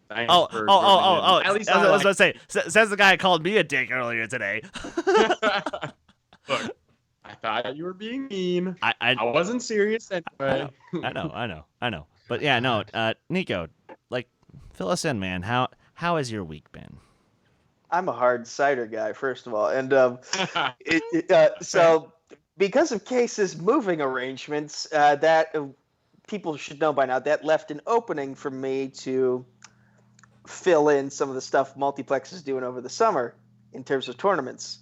Thanks Oh! for joining in. At least I was like... about to say. Says the guy who called me a dick earlier today. Look, I thought you were being mean. I wasn't serious anyway. I know. But yeah, no. Nico, like, fill us in, man. How has your week been? I'm a hard cider guy, first of all, and so because of Case's moving arrangements, that people should know by now, that left an opening for me to fill in some of the stuff Multiplex is doing over the summer in terms of tournaments,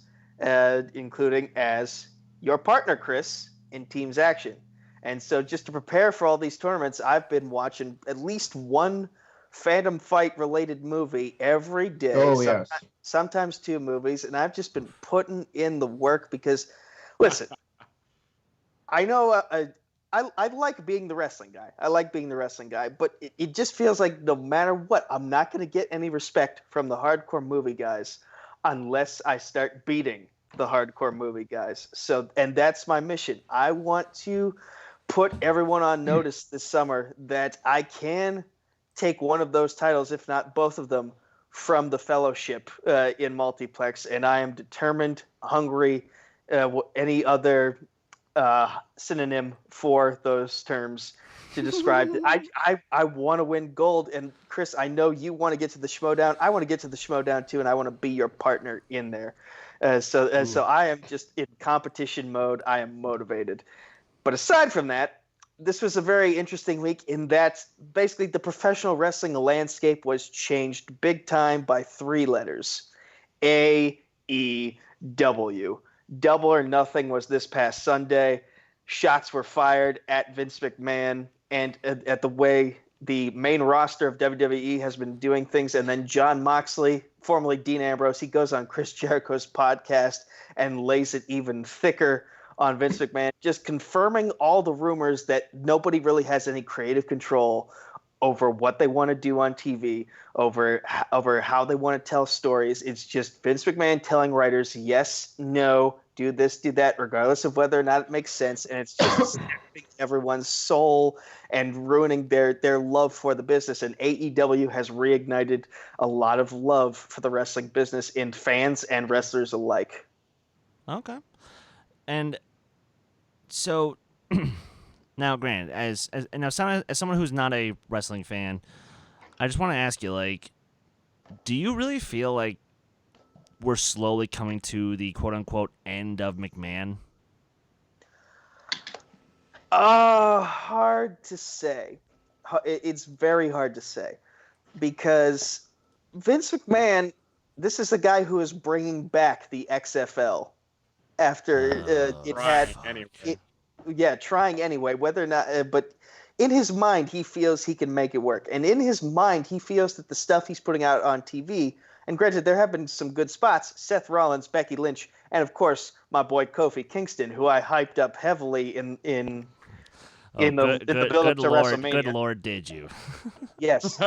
including as your partner, Chris, in Teams Action. And so just to prepare for all these tournaments, I've been watching at least one Phantom Fight related movie every day. Oh, yes. Sometimes two movies, and I've just been putting in the work because, listen, I know I like being the wrestling guy. I like being the wrestling guy, but it just feels like no matter what, I'm not going to get any respect from the hardcore movie guys unless I start beating the hardcore movie guys. So, and that's my mission. I want to put everyone on notice this summer that I can take one of those titles, if not both of them, from the Fellowship in multiplex, and I am determined, hungry, any other synonym for those terms to describe it. I want to win gold, and Chris, I know you want to get to the Schmodown. I want to get to the Schmodown too, and I want to be your partner in there. So I am just in competition mode. I am motivated. But aside from that, this was a very interesting week in that basically the professional wrestling landscape was changed big time by 3 letters. AEW. Double or Nothing was this past Sunday. Shots were fired at Vince McMahon and at the way the main roster of WWE has been doing things. And then Jon Moxley, formerly Dean Ambrose, he goes on Chris Jericho's podcast and lays it even thicker on Vince McMahon, just confirming all the rumors that nobody really has any creative control over what they want to do on TV, over how they want to tell stories. It's just Vince McMahon telling writers, yes, no, do this, do that, regardless of whether or not it makes sense. And it's just sapping everyone's soul and ruining their love for the business. And AEW has reignited a lot of love for the wrestling business in fans and wrestlers alike. Okay. And so now, granted, as someone who's not a wrestling fan, I just want to ask you, like, do you really feel like we're slowly coming to the quote-unquote end of McMahon? Hard to say. It's very hard to say because Vince McMahon, this is the guy who is bringing back the XFL after trying anyway, whether or not, but in his mind, he feels he can make it work. And in his mind, he feels that the stuff he's putting out on TV, and granted, there have been some good spots, Seth Rollins, Becky Lynch, and of course, my boy Kofi Kingston, who I hyped up heavily in the build-up to WrestleMania. Good Lord, did you? Yes.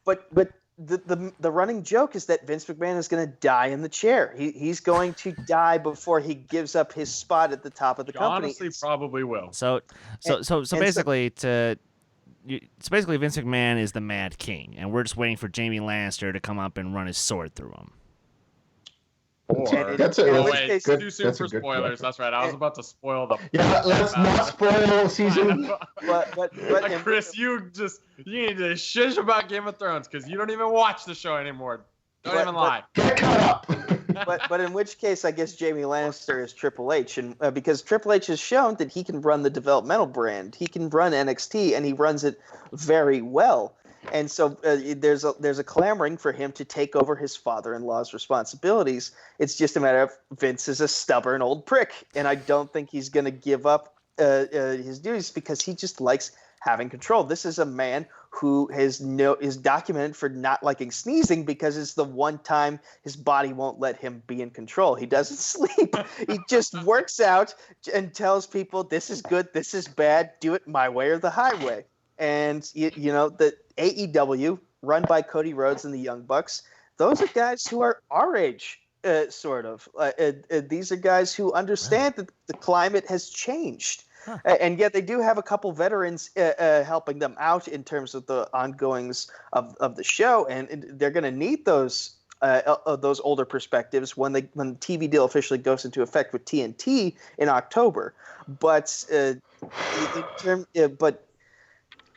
But the running joke is that Vince McMahon is going to die in the chair. He's going to die before he gives up his spot at the top of the company. Honestly, probably will. So basically, Vince McMahon is the Mad King, and we're just waiting for Jamie Lannister to come up and run his sword through him. Or that's too soon for spoilers. That's right. I was about to spoil the. Yeah, let's not spoil season. But Chris, you need to shush about Game of Thrones because you don't even watch the show anymore. Don't even lie. Get caught up. but in which case, I guess Jamie Lannister is Triple H, and because Triple H has shown that he can run the developmental brand, he can run NXT, and he runs it very well. And so there's a clamoring for him to take over his father-in-law's responsibilities. It's just a matter of Vince is a stubborn old prick, and I don't think he's going to give up his duties because he just likes having control. This is a man who is documented for not liking sneezing because it's the one time his body won't let him be in control. He doesn't sleep. He just works out and tells people, this is good, this is bad, do it my way or the highway. And, the AEW, run by Cody Rhodes and the Young Bucks, those are guys who are our age, sort of. These are guys who understand that the climate has changed. And yet they do have a couple veterans helping them out in terms of the ongoings of the show. And they're going to need those older perspectives when the TV deal officially goes into effect with TNT in October. But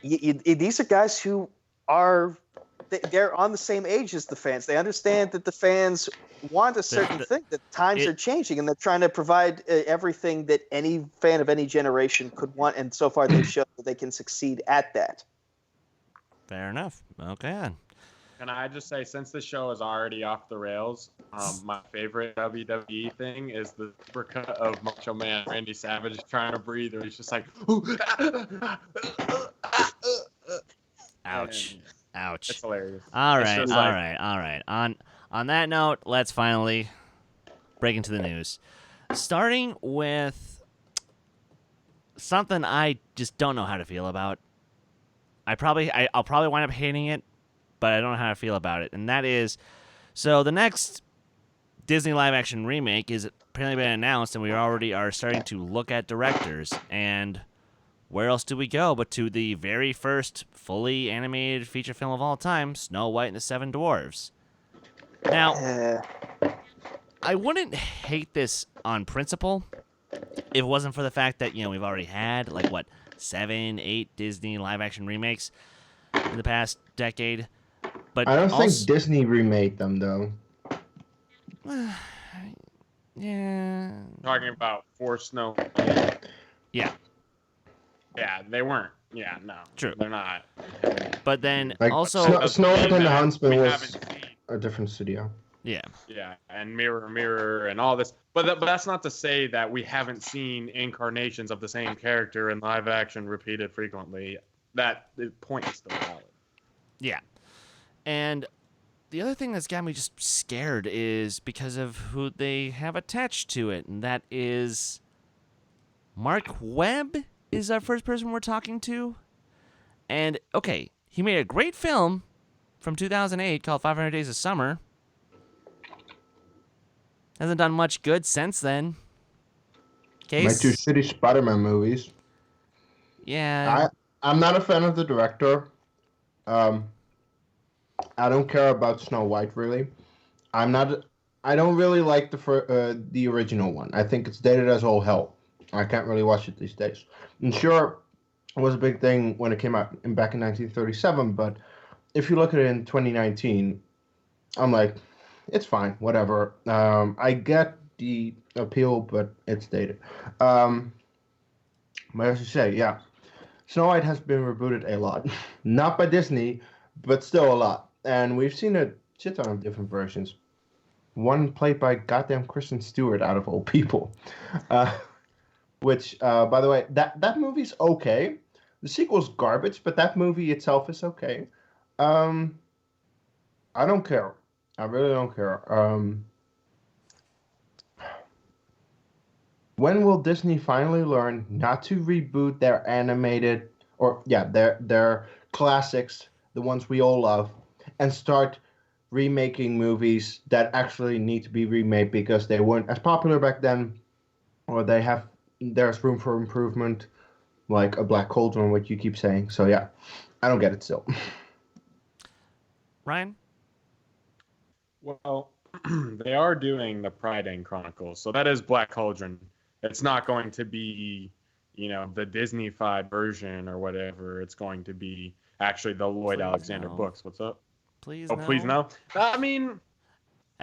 these are guys who they're on the same age as the fans. They understand that the fans want a certain thing, that times are changing, and they're trying to provide everything that any fan of any generation could want, and so far they've shown that they can succeed at that. Fair enough. Okay. Can I just say, since the show is already off the rails, my favorite WWE thing is the supercut of Macho Man Randy Savage trying to breathe, or he's just like, ouch. Ouch. It's hilarious. All right. On that note, let's finally break into the news. Starting with something I just don't know how to feel about. I'll probably wind up hating it, but I don't know how to feel about it. And that is, so the next Disney live-action remake is apparently been announced, and we already are starting to look at directors. And where else do we go but to the very first fully animated feature film of all time, Snow White and the Seven Dwarfs. Now, I wouldn't hate this on principle if it wasn't for the fact that, we've already had, 7, 8 Disney live-action remakes in the past decade. But I don't think Disney remade them, though. Yeah. Talking about For Snow. Yeah. Yeah, they weren't. Yeah, no. True. They're not. But then also... Snow White and the Huntsman was haven't seen. a different studio. Yeah. Yeah, and Mirror, Mirror, and all this. But that's not to say that we haven't seen incarnations of the same character in live action repeated frequently. The point is still valid. Yeah. And the other thing that's got me just scared is because of who they have attached to it, and that is Mark Webb is our first person we're talking to. And, okay, he made a great film from 2008 called 500 Days of Summer. Hasn't done much good since then. My 2 shitty Spider-Man movies. Yeah. I'm not a fan of the director. I don't care about Snow White, really. I don't really like the original one. I think it's dated as all hell. I can't really watch it these days. And sure, it was a big thing when it came out back in 1937, but if you look at it in 2019, I'm like, it's fine, whatever. I get the appeal, but it's dated. But as you say, yeah, Snow White has been rebooted a lot. Not by Disney, but still a lot. And we've seen a shit ton of different versions. One played by goddamn Kristen Stewart, out of all people. Which, by the way, that movie's okay. The sequel's garbage, but that movie itself is okay. I don't care. I really don't care. When will Disney finally learn not to reboot their animated, their classics, the ones we all love, and start remaking movies that actually need to be remade because they weren't as popular back then, or there's room for improvement, like a Black Cauldron, what you keep saying. So yeah, I don't get it still. Ryan? Well, they are doing the Pride End Chronicles, so that is Black Cauldron. It's not going to be, the Disney-fied version or whatever. It's going to be actually the Lloyd Alexander books. What's up? Please no. Please no. I mean,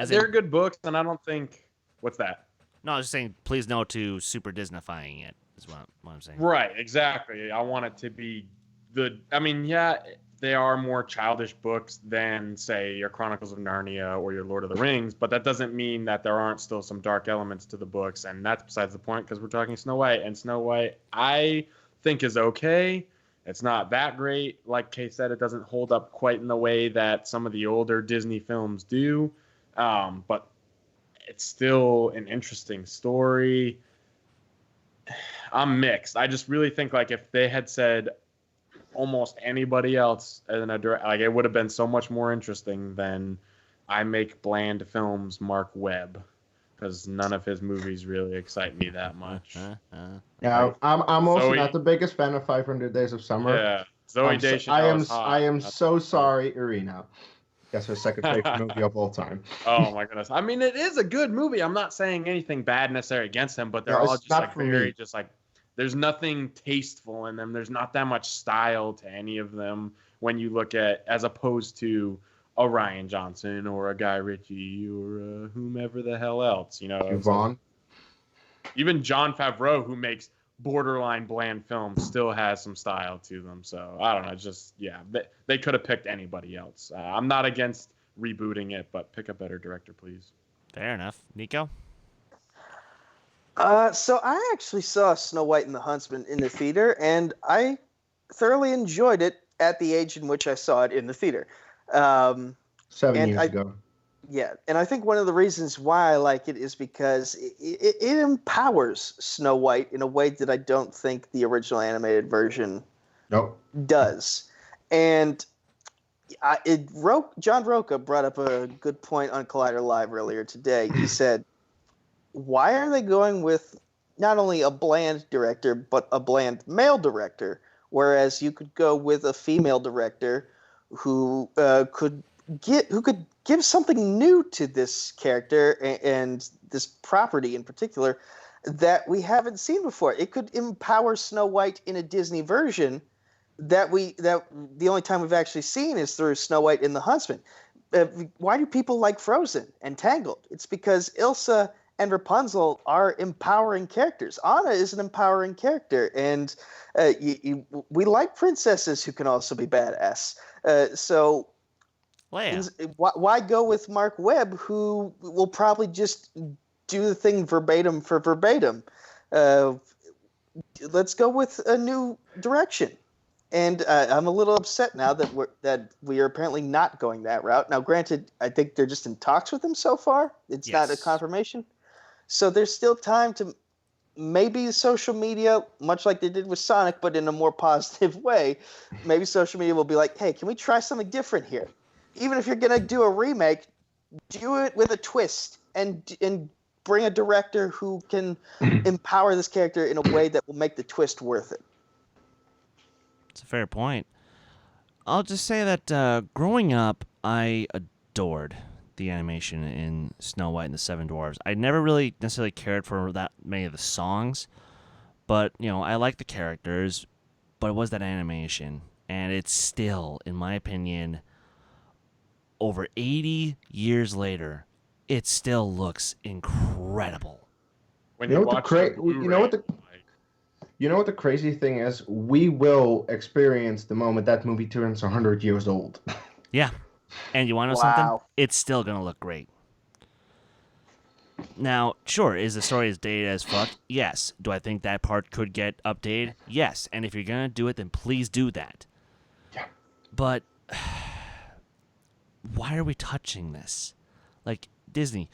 they're good books, and I don't think... What's that? No, I was just saying, please no to super Disneyfying it, is what I'm saying. Right, exactly. I want it to be they are more childish books than, say, your Chronicles of Narnia or your Lord of the Rings, but that doesn't mean that there aren't still some dark elements to the books, and that's besides the point because we're talking Snow White, and Snow White I think is okay. It's not that great. Like Kay said, it doesn't hold up quite in the way that some of the older Disney films do, but it's still an interesting story. I'm mixed. I just really think if they had said almost anybody else in it would have been so much more interesting than I make bland films Mark Webb, because none of his movies really excite me that much. Yeah, I'm also not the biggest fan of 500 Days of Summer. Yeah, Zooey Deschanel. I am so sorry, Irina. That's her second favorite movie of all time. Oh my goodness! I mean, it is a good movie. I'm not saying anything bad necessarily against him, but they're all just there's nothing tasteful in them. There's not that much style to any of them when you look at, as opposed to a Rian Johnson or a Guy Ritchie or whomever the hell else, Vaughn. Even Jon Favreau, who makes borderline bland films, still has some style to them. So I don't know, they could have picked anybody else. I'm not against rebooting it, but pick a better director, please. Fair enough. Nico? So I actually saw Snow White and the Huntsman in the theater, and I thoroughly enjoyed it at the age in which I saw it in the theater. 7 years ago. Yeah, and I think one of the reasons why I like it is because it empowers Snow White in a way that I don't think the original animated version does. And John Roca brought up a good point on Collider Live earlier today. He said, why are they going with not only a bland director, but a bland male director, whereas you could go with a female director who could give something new to this character and this property in particular that we haven't seen before. It could empower Snow White in a Disney version that the only time we've actually seen is through Snow White and the Huntsman. Why do people like Frozen and Tangled? It's because Elsa and Rapunzel are empowering characters. Anna is an empowering character, and we like princesses who can also be badass. So why go with Mark Webb, who will probably just do the thing verbatim for verbatim? Let's go with a new direction. And I'm a little upset now that we are apparently not going that route. Now, granted, I think they're just in talks with him so far. It's not a confirmation. So there's still time to maybe social media, much like they did with Sonic, but in a more positive way. Maybe social media will be like, hey, can we try something different here? Even if you're going to do a remake, do it with a twist and bring a director who can empower this character in a way that will make the twist worth it. It's a fair point. I'll just say that growing up, I adored the animation in Snow White and the Seven Dwarfs. I never really necessarily cared for that many of the songs, but, I like the characters, but it was that animation. And it's still, in my opinion, over 80 years later, it still looks incredible. When You know you what watch You know what the crazy thing is? We will experience the moment that movie turns 100 years old. Yeah. And you want to know something? It's still going to look great. Now, sure, is the story as dated as fuck? Yes. Do I think that part could get updated? Yes. And if you're going to do it, then please do that. Yeah. But why are we touching this? Like, Disney,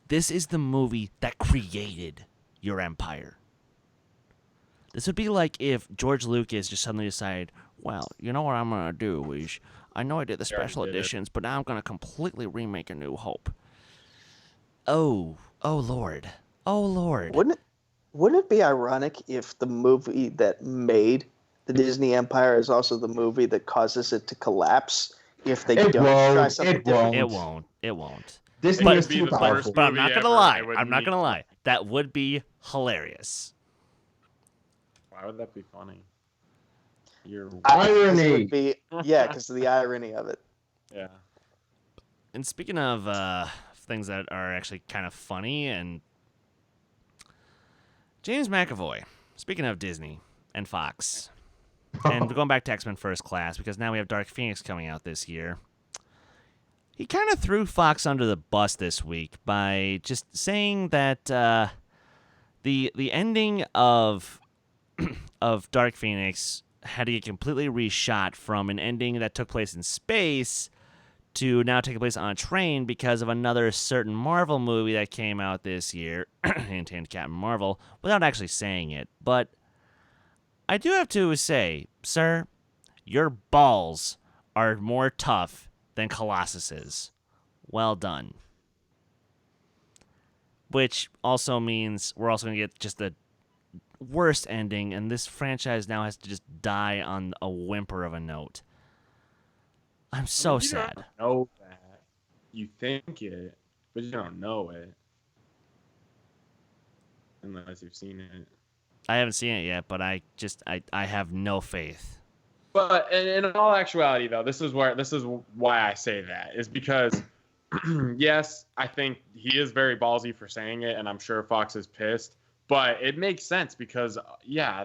this is the movie that created your empire. This would be like if George Lucas just suddenly decided, well, you know what I'm going to do is, I know I did the special editions, but now I'm going to completely remake A New Hope. Oh Lord. Oh, Lord. Wouldn't it be ironic if the movie that made the Disney Empire is also the movie that causes it to collapse if they don't try something different? It won't. Disney is too powerful. But I'm not going to lie. That would be hilarious. Why would that be funny? Irony. Because of the irony of it. Yeah. And speaking of things that are actually kind of funny, and James McAvoy, speaking of Disney and Fox, and going back to X-Men First Class, because now we have Dark Phoenix coming out this year, he kind of threw Fox under the bus this week by just saying that the ending of Dark Phoenix had to get completely reshot from an ending that took place in space to now take place on a train because of another certain Marvel movie that came out this year, hint, hint, Captain Marvel, without actually saying it. But I do have to say, sir, your balls are more tough than Colossus's. Well done. Which also means we're also going to get just the worst ending, and this franchise now has to just die on a whimper of a note. I'm so sad. You don't know that. You think it, but you don't know it. Unless you've seen it. I haven't seen it yet, but I have no faith. But in all actuality, though, this is why I say that, is because yes, I think he is very ballsy for saying it, and I'm sure Fox is pissed. But it makes sense because,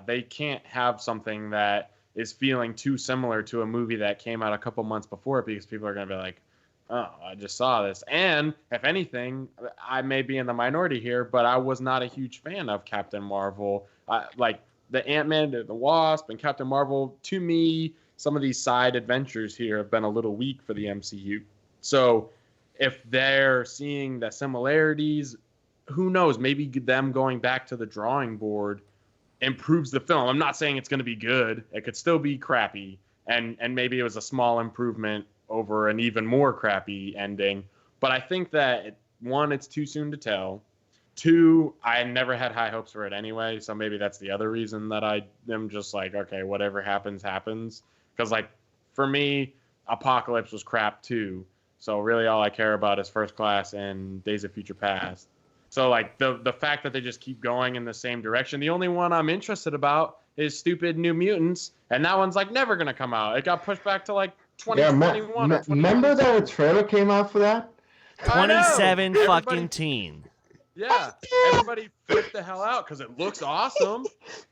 they can't have something that is feeling too similar to a movie that came out a couple months before it, because people are going to be like, oh, I just saw this. And if anything, I may be in the minority here, but I was not a huge fan of Captain Marvel. Like the Ant-Man, the Wasp, and Captain Marvel, to me, some of these side adventures here have been a little weak for the MCU. So if they're seeing the similarities, who knows? Maybe them going back to the drawing board improves the film. I'm not saying it's going to be good. It could still be crappy, and maybe it was a small improvement over an even more crappy ending. But I think that, one, it's too soon to tell. Two, I never had high hopes for it anyway, so maybe that's the other reason that I am just like, okay, whatever happens, happens. Because, like, for me, Apocalypse was crap too. So really all I care about is First Class and Days of Future Past. So, like, the fact that they just keep going in the same direction, the only one I'm interested about is stupid New Mutants, and that one's, like, never going to come out. It got pushed back to, like, 2021 or 2022. Remember that a trailer came out for that? 27 fucking teen. Yeah, everybody flip the hell out because it looks awesome.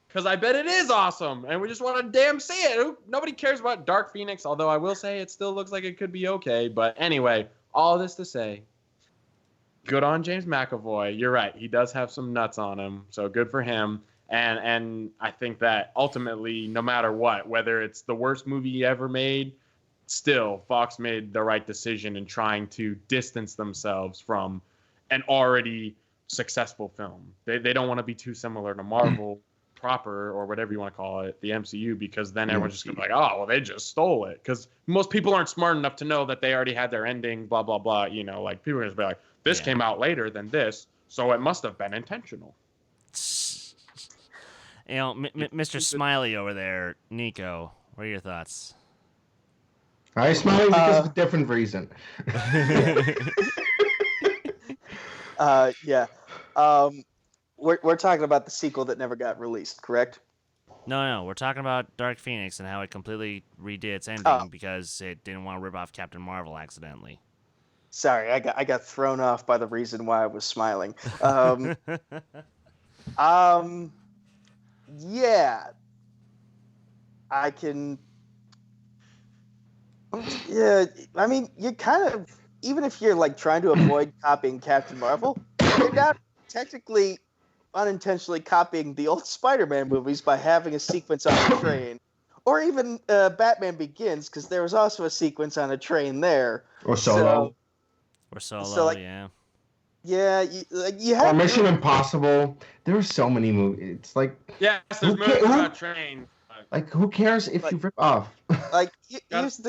Because I bet it is awesome, and we just want to damn see it. Nobody cares about Dark Phoenix, although I will say it still looks like it could be okay. But anyway, all this to say, good on James McAvoy. You're right. He does have some nuts on him, so good for him. And I think that ultimately, no matter what, whether it's the worst movie ever made, still, Fox made the right decision in trying to distance themselves from an already successful film. They don't want to be too similar to Marvel proper, or whatever you want to call it, the MCU, because then everyone's just going to be like, oh, well, they just stole it. Because most people aren't smart enough to know that they already had their ending, blah, blah, blah. You know, like, people are going to be like, this came out later than this, so it must have been intentional. You know, Mr. Smiley over there, Nico, what are your thoughts? I smile because of a different reason. Yeah. We're talking about the sequel that never got released, correct? No, we're talking about Dark Phoenix and how it completely redid its ending because it didn't want to rip off Captain Marvel accidentally. Sorry, I got thrown off by the reason why I was smiling. Yeah, I can. Yeah, I mean, you kind of, even if you're like trying to avoid copying Captain Marvel, you're not technically unintentionally copying the old Spider-Man movies by having a sequence on a train, or even Batman Begins, because there was also a sequence on a train there. Or Solo. So, like, yeah. Yeah, you have. Or Mission Impossible. There are so many movies. It's like. Yes, there's movies about trains. Like, who cares if you rip off? Like, here's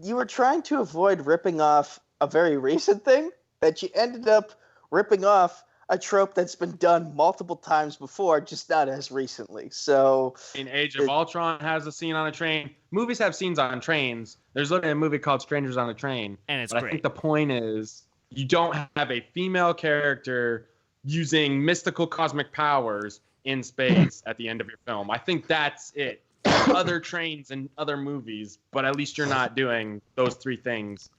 you were trying to avoid ripping off a very recent thing, that you ended up ripping off a trope that's been done multiple times before, just not as recently. So, in Age of Ultron has a scene on a train. Movies have scenes on trains. There's literally a movie called Strangers on a Train. And it's great. I think the point is you don't have a female character using mystical cosmic powers in space at the end of your film. I think that's it. Other trains and other movies, but at least you're not doing those three things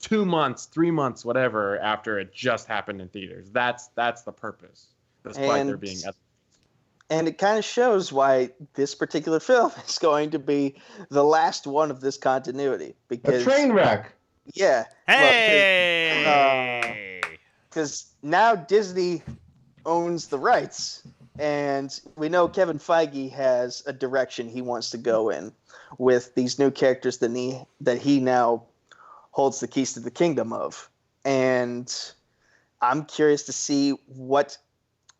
2 months, 3 months, whatever, after it just happened in theaters. That's the purpose, despite there being other. And it kind of shows why this particular film is going to be the last one of this continuity. Because a train wreck. Yeah. Hey! Because now Disney owns the rights. And we know Kevin Feige has a direction he wants to go in with these new characters that he now holds the keys to the kingdom of. And I'm curious to see what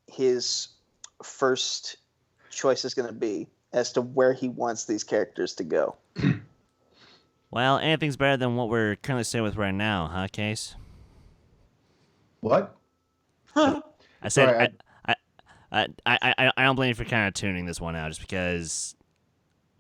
his first choice is going to be as to where he wants these characters to go. Well, anything's better than what we're currently staying with right now, huh, Kees? What? I said... Sorry, I don't blame you for kind of tuning this one out, just because.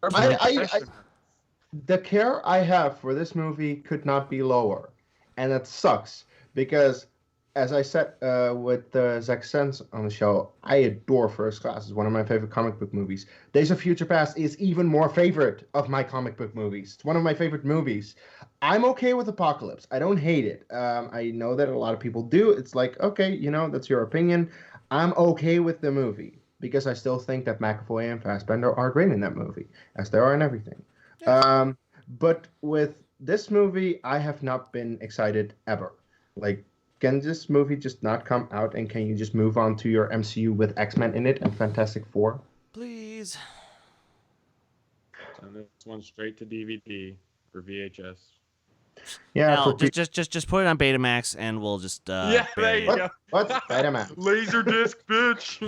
The care I have for this movie could not be lower, and it sucks because, as I said with Zack Stentz on the show, I adore First Class. It's one of my favorite comic book movies. Days of Future Past is even more favorite of my comic book movies. It's one of my favorite movies. I'm okay with Apocalypse. I don't hate it. I know that a lot of people do. It's like, okay, that's your opinion. I'm okay with the movie because I still think that McAvoy and Fassbender are great in that movie, as they are in everything. But with this movie, I have not been excited ever. Like, can this movie just not come out, and can you just move on to your MCU with X-Men in it and Fantastic Four? Please. Send this one straight to DVD or VHS. Yeah, Hell, for just put it on Betamax and we'll just Yeah, there bury you it. go. What's Betamax? Laserdisc, bitch.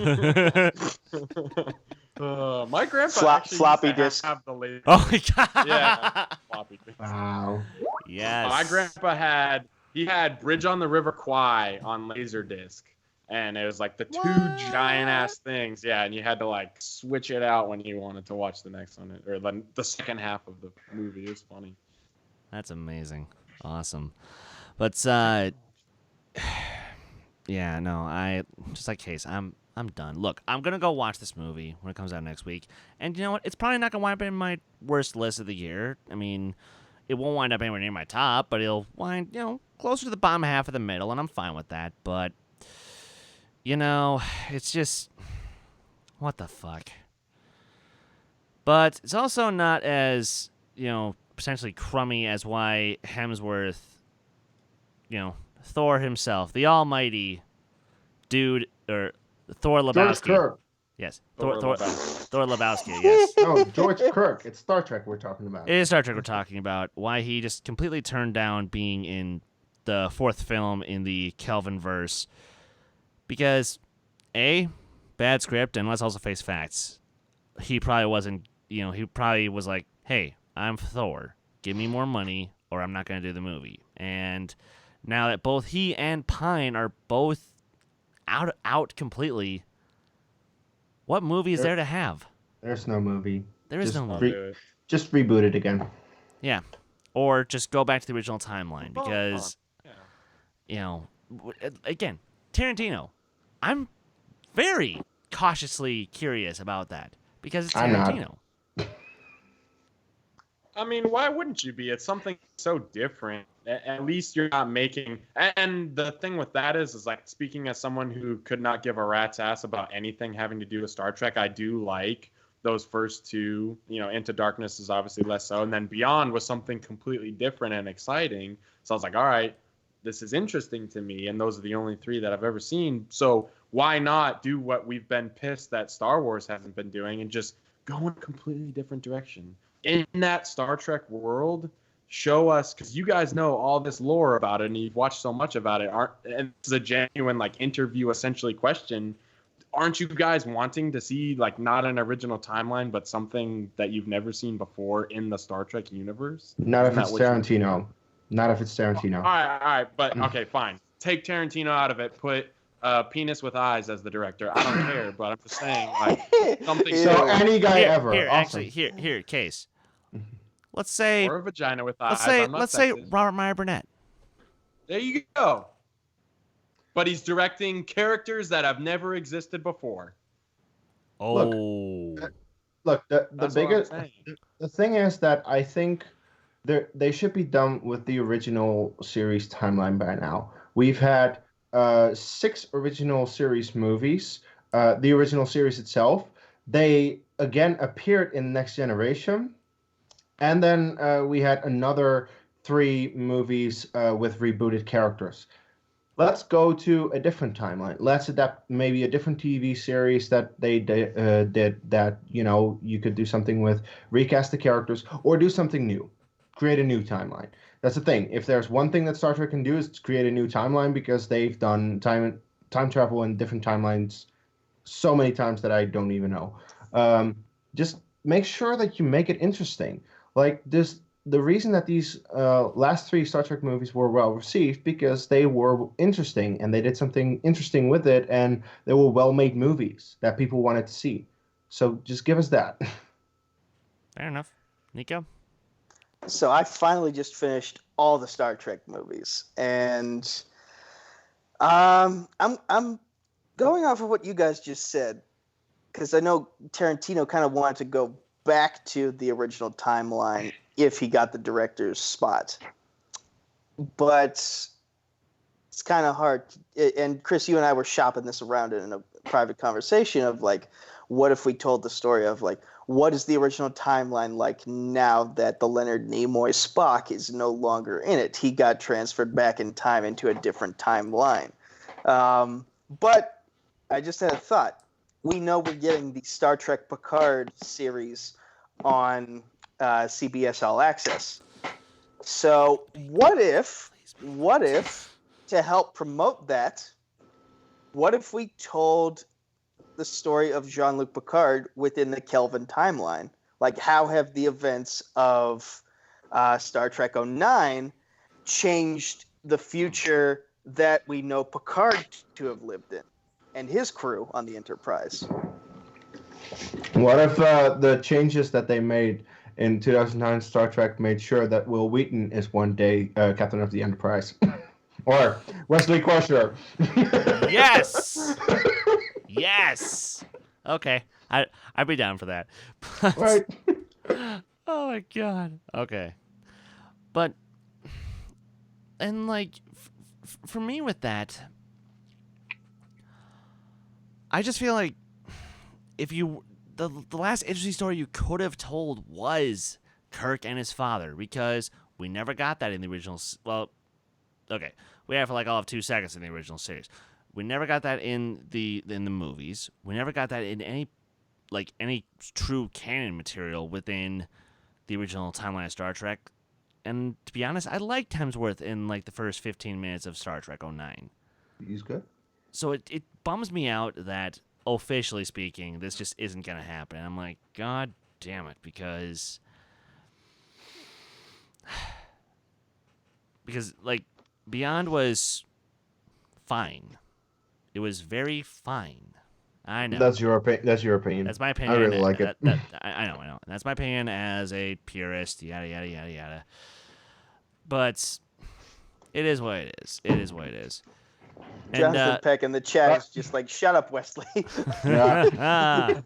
My grandpa actually Floppy used to disk. have the laser. Oh my god. Yeah, floppy disk. Wow. Yes. My grandpa had Bridge on the River Kwai on Laserdisc, and it was like the two giant ass things. Yeah, and you had to like switch it out when you wanted to watch the next one or the second half of the movie. It was funny. That's amazing. Awesome. But yeah, no, I just like Kees, I'm done. Look, I'm gonna go watch this movie when it comes out next week. And you know what? It's probably not gonna wind up in my worst list of the year. I mean, it won't wind up anywhere near my top, but it'll wind, closer to the bottom half of the middle, and I'm fine with that. But it's just what the fuck. But it's also not as, potentially crummy as why Hemsworth, Thor himself, the almighty dude, or Thor George Lebowski. Kirk. Yes, Thor Thor Lebowski. Lebowski, yes. No, George Kirk. It's Star Trek we're talking about. It is Star Trek we're talking about. Why he just completely turned down being in the fourth film in the Kelvinverse. Because, A, bad script, and let's also face facts. He probably wasn't, he probably was like, hey, I'm Thor. Give me more money or I'm not going to do the movie. And now that both he and Pine are both out completely, what movie is there to have? There's no movie. There is no movie. Just reboot it again. Yeah. Or just go back to the original timeline because, again, Tarantino. I'm very cautiously curious about that because it's Tarantino. I mean, why wouldn't you be? It's something so different. At least you're not making. And the thing with that is like, speaking as someone who could not give a rat's ass about anything having to do with Star Trek, I do like those first two. Into Darkness is obviously less so, and then Beyond was something completely different and exciting. So I was like, all right, this is interesting to me, and those are the only three that I've ever seen. So why not do what we've been pissed that Star Wars hasn't been doing and just go in a completely different direction? In that Star Trek world, show us, because you guys know all this lore about it and you've watched so much about it. And it's a genuine interview essentially question. Aren't you guys wanting to see not an original timeline, but something that you've never seen before in the Star Trek universe? Not if it's Tarantino. Not if it's Tarantino. All right, but okay, fine. Take Tarantino out of it. Put Penis with Eyes as the director. I don't care, but I'm just saying something. So any guy ever. Here, awesome. actually, here, Kees. Let's say, or a vagina with eyes. Let's say Robert Meyer Burnett. There you go. But he's directing characters that have never existed before. Oh. Look, the thing is that I think they should be done with the original series timeline by now. We've had 6 original series movies. The original series itself, they again appeared in Next Generation. And then we had another 3 movies with rebooted characters. Let's go to a different timeline. Let's adapt maybe a different TV series that they did that, you could do something with, recast the characters, or do something new. Create a new timeline. That's the thing. If there's one thing that Star Trek can do, is to create a new timeline, because they've done time travel in different timelines so many times that I don't even know. Just make sure that you make it interesting. The reason that these last 3 Star Trek movies were well received, because they were interesting and they did something interesting with it, and they were well-made movies that people wanted to see. So just give us that. Fair enough. Nico? So I finally just finished all the Star Trek movies, and I'm going off of what you guys just said, because I know Tarantino kind of wanted to go back to the original timeline if he got the director's spot. But it's kind of hard. And Chris, you and I were shopping this around in a private conversation of what if we told the story of what is the original timeline like now that the Leonard Nimoy Spock is no longer in it? He got transferred back in time into a different timeline. But I just had a thought. We know we're getting the Star Trek Picard series on CBS All Access. So what if, to help promote that, what if we told the story of Jean-Luc Picard within the Kelvin timeline? Like, how have the events of Star Trek 09 changed the future that we know Picard to have lived in and his crew on the Enterprise? What if the changes that they made in 2009 Star Trek made sure that Will Wheaton is one day captain of the Enterprise? Or Wesley Crusher? Yes! Yes! Okay. I'd be down for that. But, Right. oh my god. Okay. But, and like, for me with that, I just feel like if you, the last interesting story you could have told was Kirk and his father, because we never got that in the original, well, okay, we have for like all of 2 seconds in the original series. We never got that in the movies. We never got that in any true canon material within the original timeline of Star Trek. And to be honest, I liked Hemsworth in like the first 15 minutes of Star Trek 09. He's good. So it bums me out that, officially speaking, this just isn't going to happen. I'm like, God damn it, because like Beyond was fine. It was very fine. I know. That's your opinion. That's my opinion. I really like it. I know. That's my opinion as a purist, yada, yada, yada, yada. But it is what it is. It is what it is. Jonathan Peck in the chat is just like, shut up, Wesley. Yeah.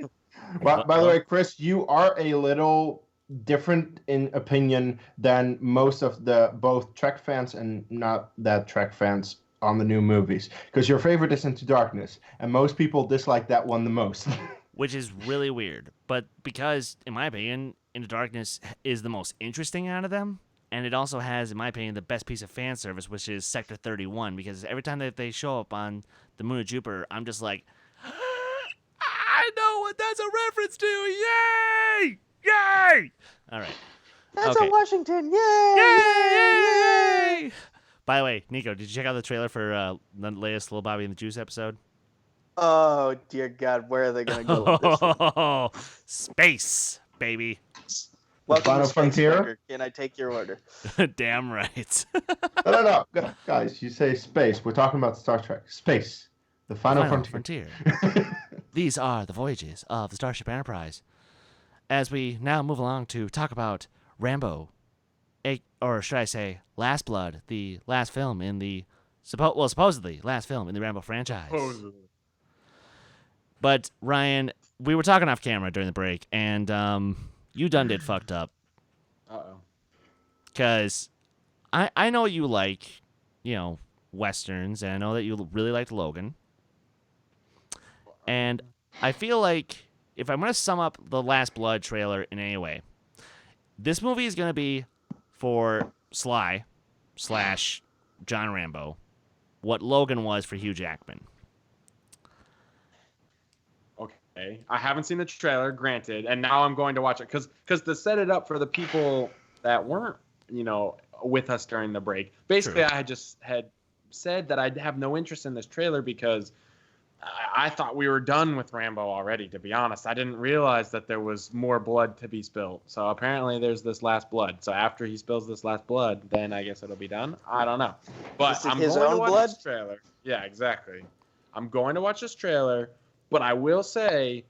By the way, Chris, you are a little different in opinion than most of the both Trek fans and not that Trek fans on the new movies, because your favorite is Into Darkness, and most people dislike that one the most. Which is really weird, but because, in my opinion, Into Darkness is the most interesting out of them, and it also has, in my opinion, the best piece of fan service, which is Sector 31, because every time that they show up on the moon of Jupiter, I'm just like, I know what that's a reference to! Yay! Yay! All right. That's okay. a Washington! Yay! Yay! Yay! By the way, Nico, did you check out the trailer for the latest Little Bobby and the Juice episode? Oh, dear God, where are they going to go with this? Oh, space, baby. Welcome Final to Space Frontier? Trucker. Can I take your order? Damn right. No. Guys, you say space. We're talking about Star Trek. Space. The Final Frontier. These are the voyages of the Starship Enterprise. As we now move along to talk about Rambo, or should I say, Last Blood, the last film in the supposedly last film in the Rambo franchise. Supposedly. But Ryan, we were talking off camera during the break, and you done did fucked up. Uh-oh. Because I know you like, Westerns, and I know that you really liked Logan. And I feel like if I'm going to sum up the Last Blood trailer in any way, this movie is going to be for Sly / John Rambo what Logan was for Hugh Jackman. Okay. I haven't seen the trailer, granted, and now I'm going to watch it because to set it up for the people that weren't, with us during the break. Basically, True. I had said that I'd have no interest in this trailer because I thought we were done with Rambo already, to be honest. I didn't realize that there was more blood to be spilled. So apparently there's this last blood. So after he spills this last blood, then I guess it'll be done. I don't know. But I'm going to watch this trailer. Yeah, exactly. I'm going to watch this trailer, but I will say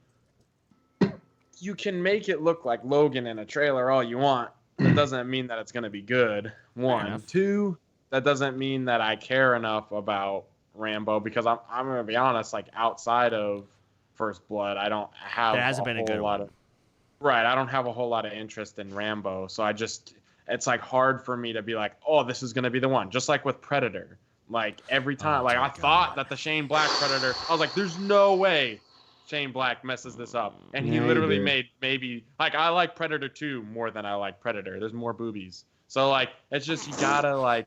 you can make it look like Logan in a trailer all you want. That doesn't mean that it's going to be good. One. Two, that doesn't mean that I care enough about Rambo, because I'm going to be honest, like outside of First Blood, I don't have there hasn't been a good one. I don't have a whole lot of interest in Rambo, so it's like hard for me to be like, oh, this is going to be the one. Just like with Predator. Like every time, I thought that the Shane Black Predator, I was like, there's no way Shane Black messes this up. And he literally made maybe, like, I like Predator 2 more than I like Predator. There's more boobies. So, like, it's just, you gotta, like,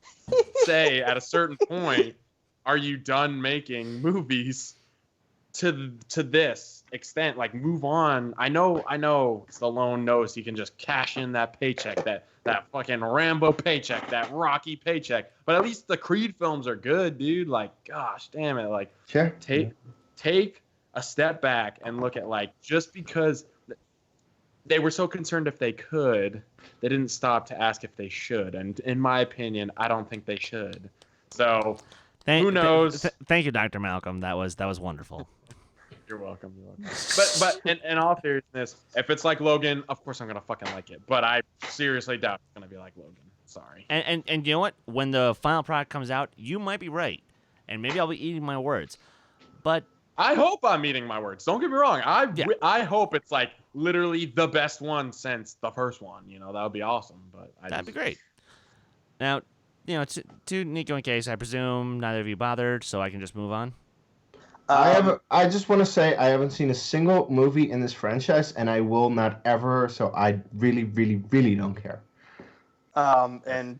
say at a certain point, are you done making movies to this extent, like move on. I know Stallone knows he can just cash in that paycheck, that fucking Rambo paycheck, that Rocky paycheck. But at least the Creed films are good, dude. Like, gosh damn it. Like, Sure. take a step back and look at, like, just because they were so concerned if they could, they didn't stop to ask if they should. And in my opinion, I don't think they should. So who knows? Thank you, Dr. Malcolm. That was wonderful. You're welcome. But in all seriousness, if it's like Logan, of course I'm gonna fucking like it. But I seriously doubt it's gonna be like Logan. Sorry. And you know what? When the final product comes out, you might be right, and maybe I'll be eating my words. But I hope I'm eating my words. Don't get me wrong. I hope it's like literally the best one since the first one. You know, that would be awesome. But that'd be great. Now, you know, to Nico and Kees, I presume neither of you bothered, so I can just move on. I just want to say I haven't seen a single movie in this franchise, and I will not ever. So I really, really, really don't care. And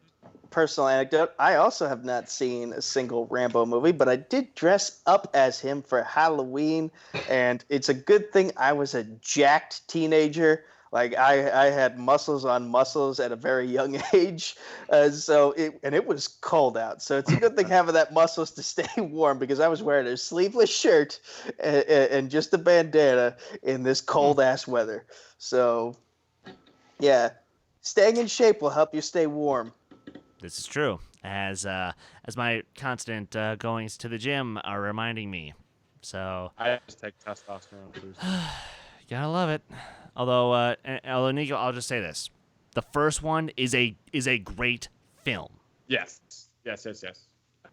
personal anecdote, I also have not seen a single Rambo movie, but I did dress up as him for Halloween, and it's a good thing I was a jacked teenager. Like, I had muscles on muscles at a very young age, so it was cold out. So it's a good thing having that muscles to stay warm, because I was wearing a sleeveless shirt and just a bandana in this cold ass weather. So, yeah, staying in shape will help you stay warm. This is true, as my constant goings to the gym are reminding me. So I just take testosterone boost. You gotta love it. Although Nico, I'll just say this: the first one is a great film. Yes.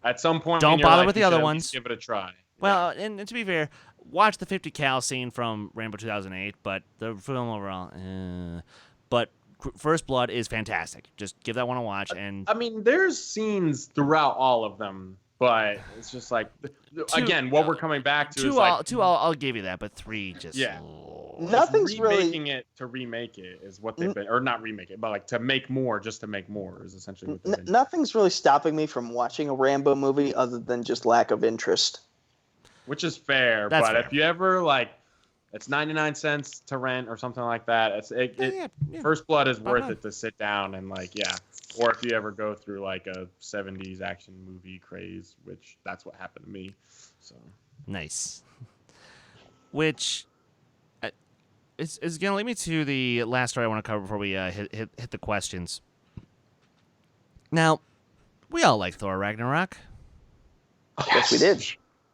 At some point, don't in your bother life, with the you other should at ones. least give it a try. Well, and to be fair, watch the 50 cal scene from Rambo 2008, but the film overall, but First Blood is fantastic. Just give that one a watch. And I mean, there's scenes throughout all of them, but it's just like, again, what we're coming back to is like I'll give you that, but 3 just nothing's remaking really it to remake it is what they've been, or not remake it, but like to make more just to make more is essentially what they've been. Nothing's really stopping me from watching a Rambo movie other than just lack of interest. Which is fair, That's but fair. if you ever like, it's 99 cents to rent or something like that. First Blood is worth it to sit down and like, yeah. Or if you ever go through like a 70s action movie craze, which that's what happened to me. So nice. Which is going to lead me to the last story I want to cover before we hit the questions. Now, we all like Thor Ragnarok. Yes, we did.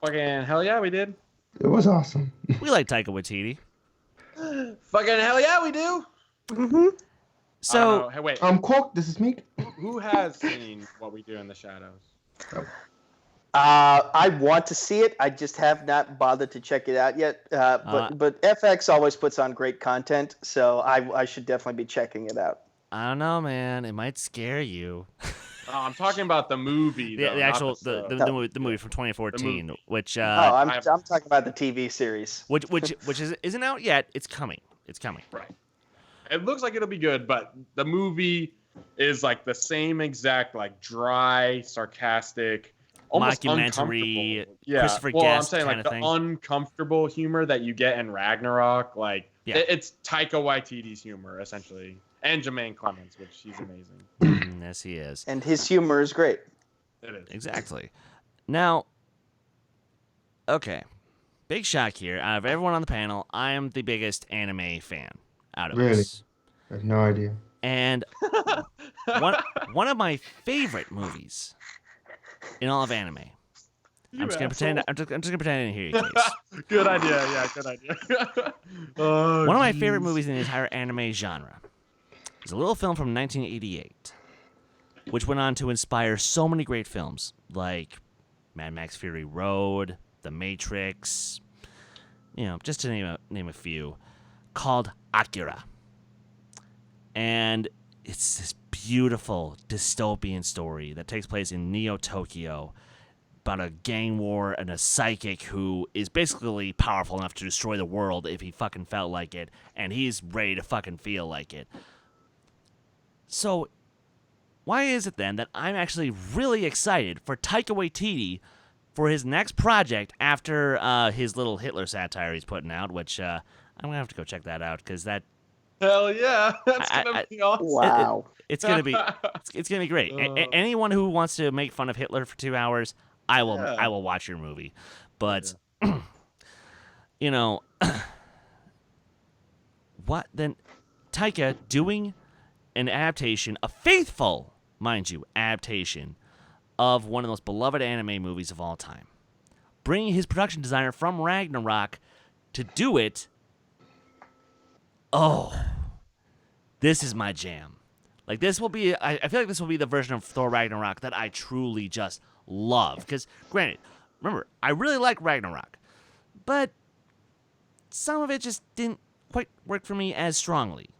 Fucking hell yeah, we did. It was awesome. We like Taika Waititi. Fucking hell yeah, we do. Mm-hmm. So, hey, wait. Quote, this is me. Who has seen What We Do in the Shadows? I want to see it. I just have not bothered to check it out yet. But FX always puts on great content, so I should definitely be checking it out. I don't know, man. It might scare you. I'm talking about the movie. Though, the actual the movie from 2014, which I'm talking about the TV series, which isn't out yet. It's coming. Right. It looks like it'll be good, but the movie is like the same exact like dry, sarcastic, almost mockumentary, uncomfortable. Yeah. Christopher Well, I'm Guest saying like the thing. Uncomfortable humor that you get in Ragnarok, like Yeah. it's Taika Waititi's humor essentially, and Jermaine Clements, which he's amazing. Yes, he is. and his humor is great. It is. Exactly. Now, okay, big shock here. Out of everyone on the panel, I am the biggest anime fan out of Really? us. I have no idea. And one of my favorite movies in all of anime. I'm just gonna pretend I didn't hear you, Kees. Good idea. Yeah, good idea. One of my favorite movies in the entire anime genre is a little film from 1988, which went on to inspire so many great films like Mad Max Fury Road, The Matrix, just to name a few, called Akira. And it's this beautiful dystopian story that takes place in Neo Tokyo about a gang war and a psychic who is basically powerful enough to destroy the world if he fucking felt like it, and he's ready to fucking feel like it. So, why is it then that I'm actually really excited for Taika Waititi for his next project after his little Hitler satire he's putting out, which I'm gonna have to go check that out because that. Hell yeah, that's gonna be awesome. Wow. It's gonna be it's gonna be great. Anyone who wants to make fun of Hitler for 2 hours, I will watch your movie. But you know, what then? Taika doing an adaptation, a faithful, mind you, adaptation of one of the most beloved anime movies of all time, bringing his production designer from Ragnarok to do it. Oh, this is my jam. Like, this will be, I feel like this will be the version of Thor Ragnarok that I truly just love. Because, granted, remember, I really like Ragnarok, but some of it just didn't quite work for me as strongly.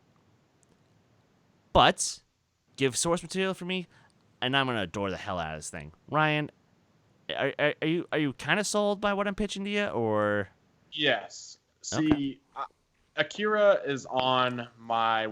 But, give source material for me, and I'm going to adore the hell out of this thing. Ryan, are you kind of sold by what I'm pitching to you, or? Yes. Okay. See, Akira is on my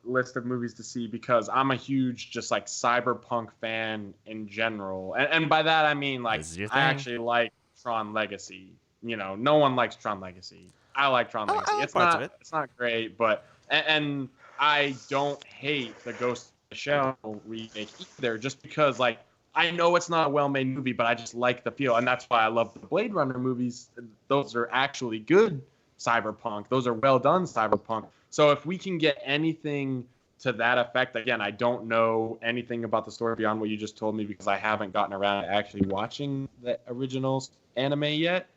list of movies to see because I'm a huge just like cyberpunk fan in general, and by that I mean like I actually like Tron Legacy. You know, no one likes Tron Legacy. I like Tron Legacy. I like It's not great, but and I don't hate the Ghost in the Shell remake either, just because like I know it's not a well-made movie, but I just like the feel, and that's why I love the Blade Runner movies. Those are actually good cyberpunk. Those are well done cyberpunk. So if we can get anything to that effect, again, I don't know anything about the story beyond what you just told me because I haven't gotten around to actually watching the original anime yet.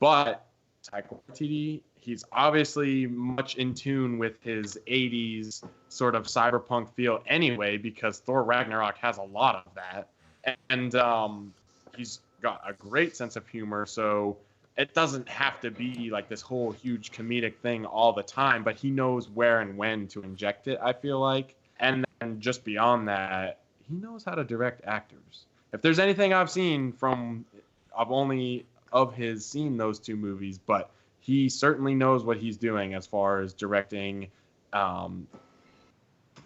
But Taika Waititi, he's obviously much in tune with his 80s sort of cyberpunk feel anyway, because Thor Ragnarok has a lot of that. And he's got a great sense of humor, so it doesn't have to be like this whole huge comedic thing all the time, but he knows where and when to inject it, I feel like. And then just beyond that, he knows how to direct actors. If there's anything I've seen I've only of his seen those two movies, but he certainly knows what he's doing as far as directing,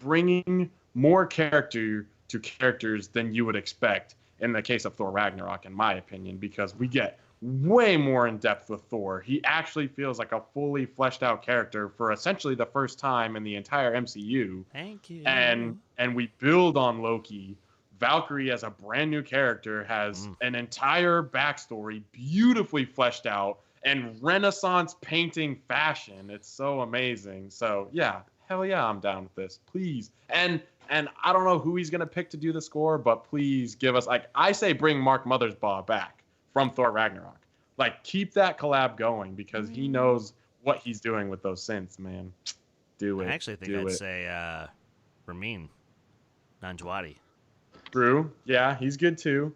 bringing more character to characters than you would expect in the case of Thor Ragnarok, in my opinion, because we get way more in depth with Thor. He actually feels like a fully fleshed out character for essentially the first time in the entire MCU. Thank you. And we build on Loki. Valkyrie as a brand new character has an entire backstory beautifully fleshed out and Renaissance painting fashion. It's so amazing. So yeah, hell yeah, I'm down with this. Please. And I don't know who he's gonna pick to do the score, but please give us, like, I say bring Mark Mothersbaugh back from Thor Ragnarok. Like, keep that collab going because he knows what he's doing with those synths, man. Do it. I actually think I'd say Ramin Nanjiani. True. Yeah, he's good too.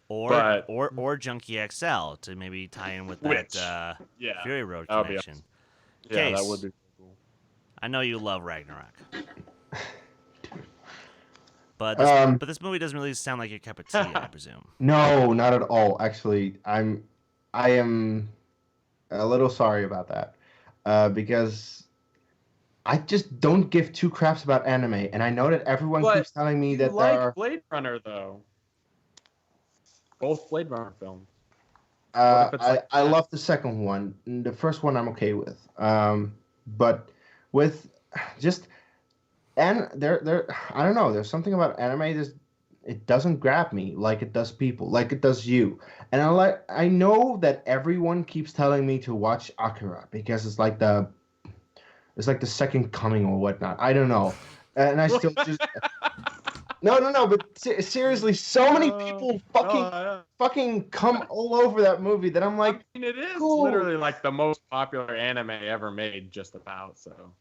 Or Junkie XL to maybe tie in with that Fury Road connection. Awesome. Yeah, Kees, that would be cool. I know you love Ragnarok. But this movie doesn't really sound like your cup of tea, I presume. No, not at all. Actually, I am a little sorry about that because I just don't give two craps about anime, and I know that everyone keeps telling me that there are Blade Runner though. Both Blade Runner films. I love the second one. The first one I'm okay with. But with just and there I don't know, there's something about anime it doesn't grab me like it does people, like it does you. And I know that everyone keeps telling me to watch Akira because it's like the second coming or whatnot. I don't know. And I still just No, but seriously, so many people fucking come all over that movie that I'm like, I mean, it is cool. literally like the most popular anime ever made, just about. So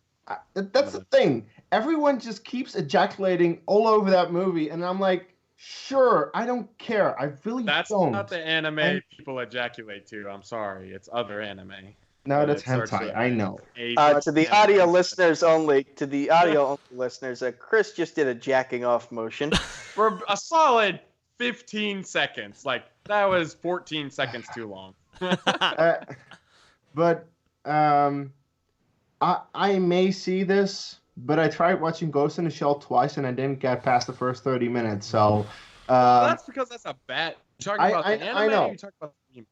that's the thing. Everyone just keeps ejaculating all over that movie, and I'm like, sure, I don't care. I really don't. That's not the anime people ejaculate to. I'm sorry, it's other anime. No, that's hentai. I know. To the audio listeners only, Chris just did a jacking off motion for a solid 15 seconds. Like, that was 14 seconds too long. But I may see this, but I tried watching Ghost in the Shell twice and I didn't get past the first 30 minutes. So that's because that's a bad. You're talking about the anime? I know. Or you talking about the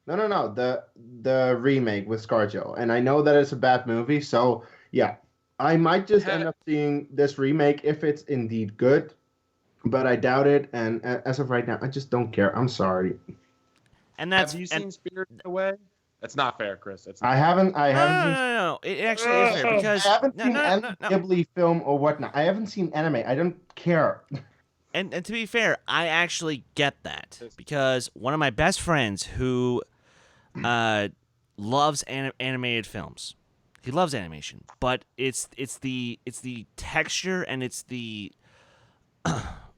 No. The remake with ScarJo, and I know that it's a bad movie. So yeah, I might just end up seeing this remake if it's indeed good, but I doubt it. And as of right now, I just don't care. I'm sorry. And that's Have you seen Spirited Away? That's not fair, Chris. It's not I haven't. No. It actually is fair because I haven't seen any Ghibli film or whatnot. I haven't seen anime. I don't care. And to be fair, I actually get that because one of my best friends who loves animated films. He loves animation, but it's the texture and it's the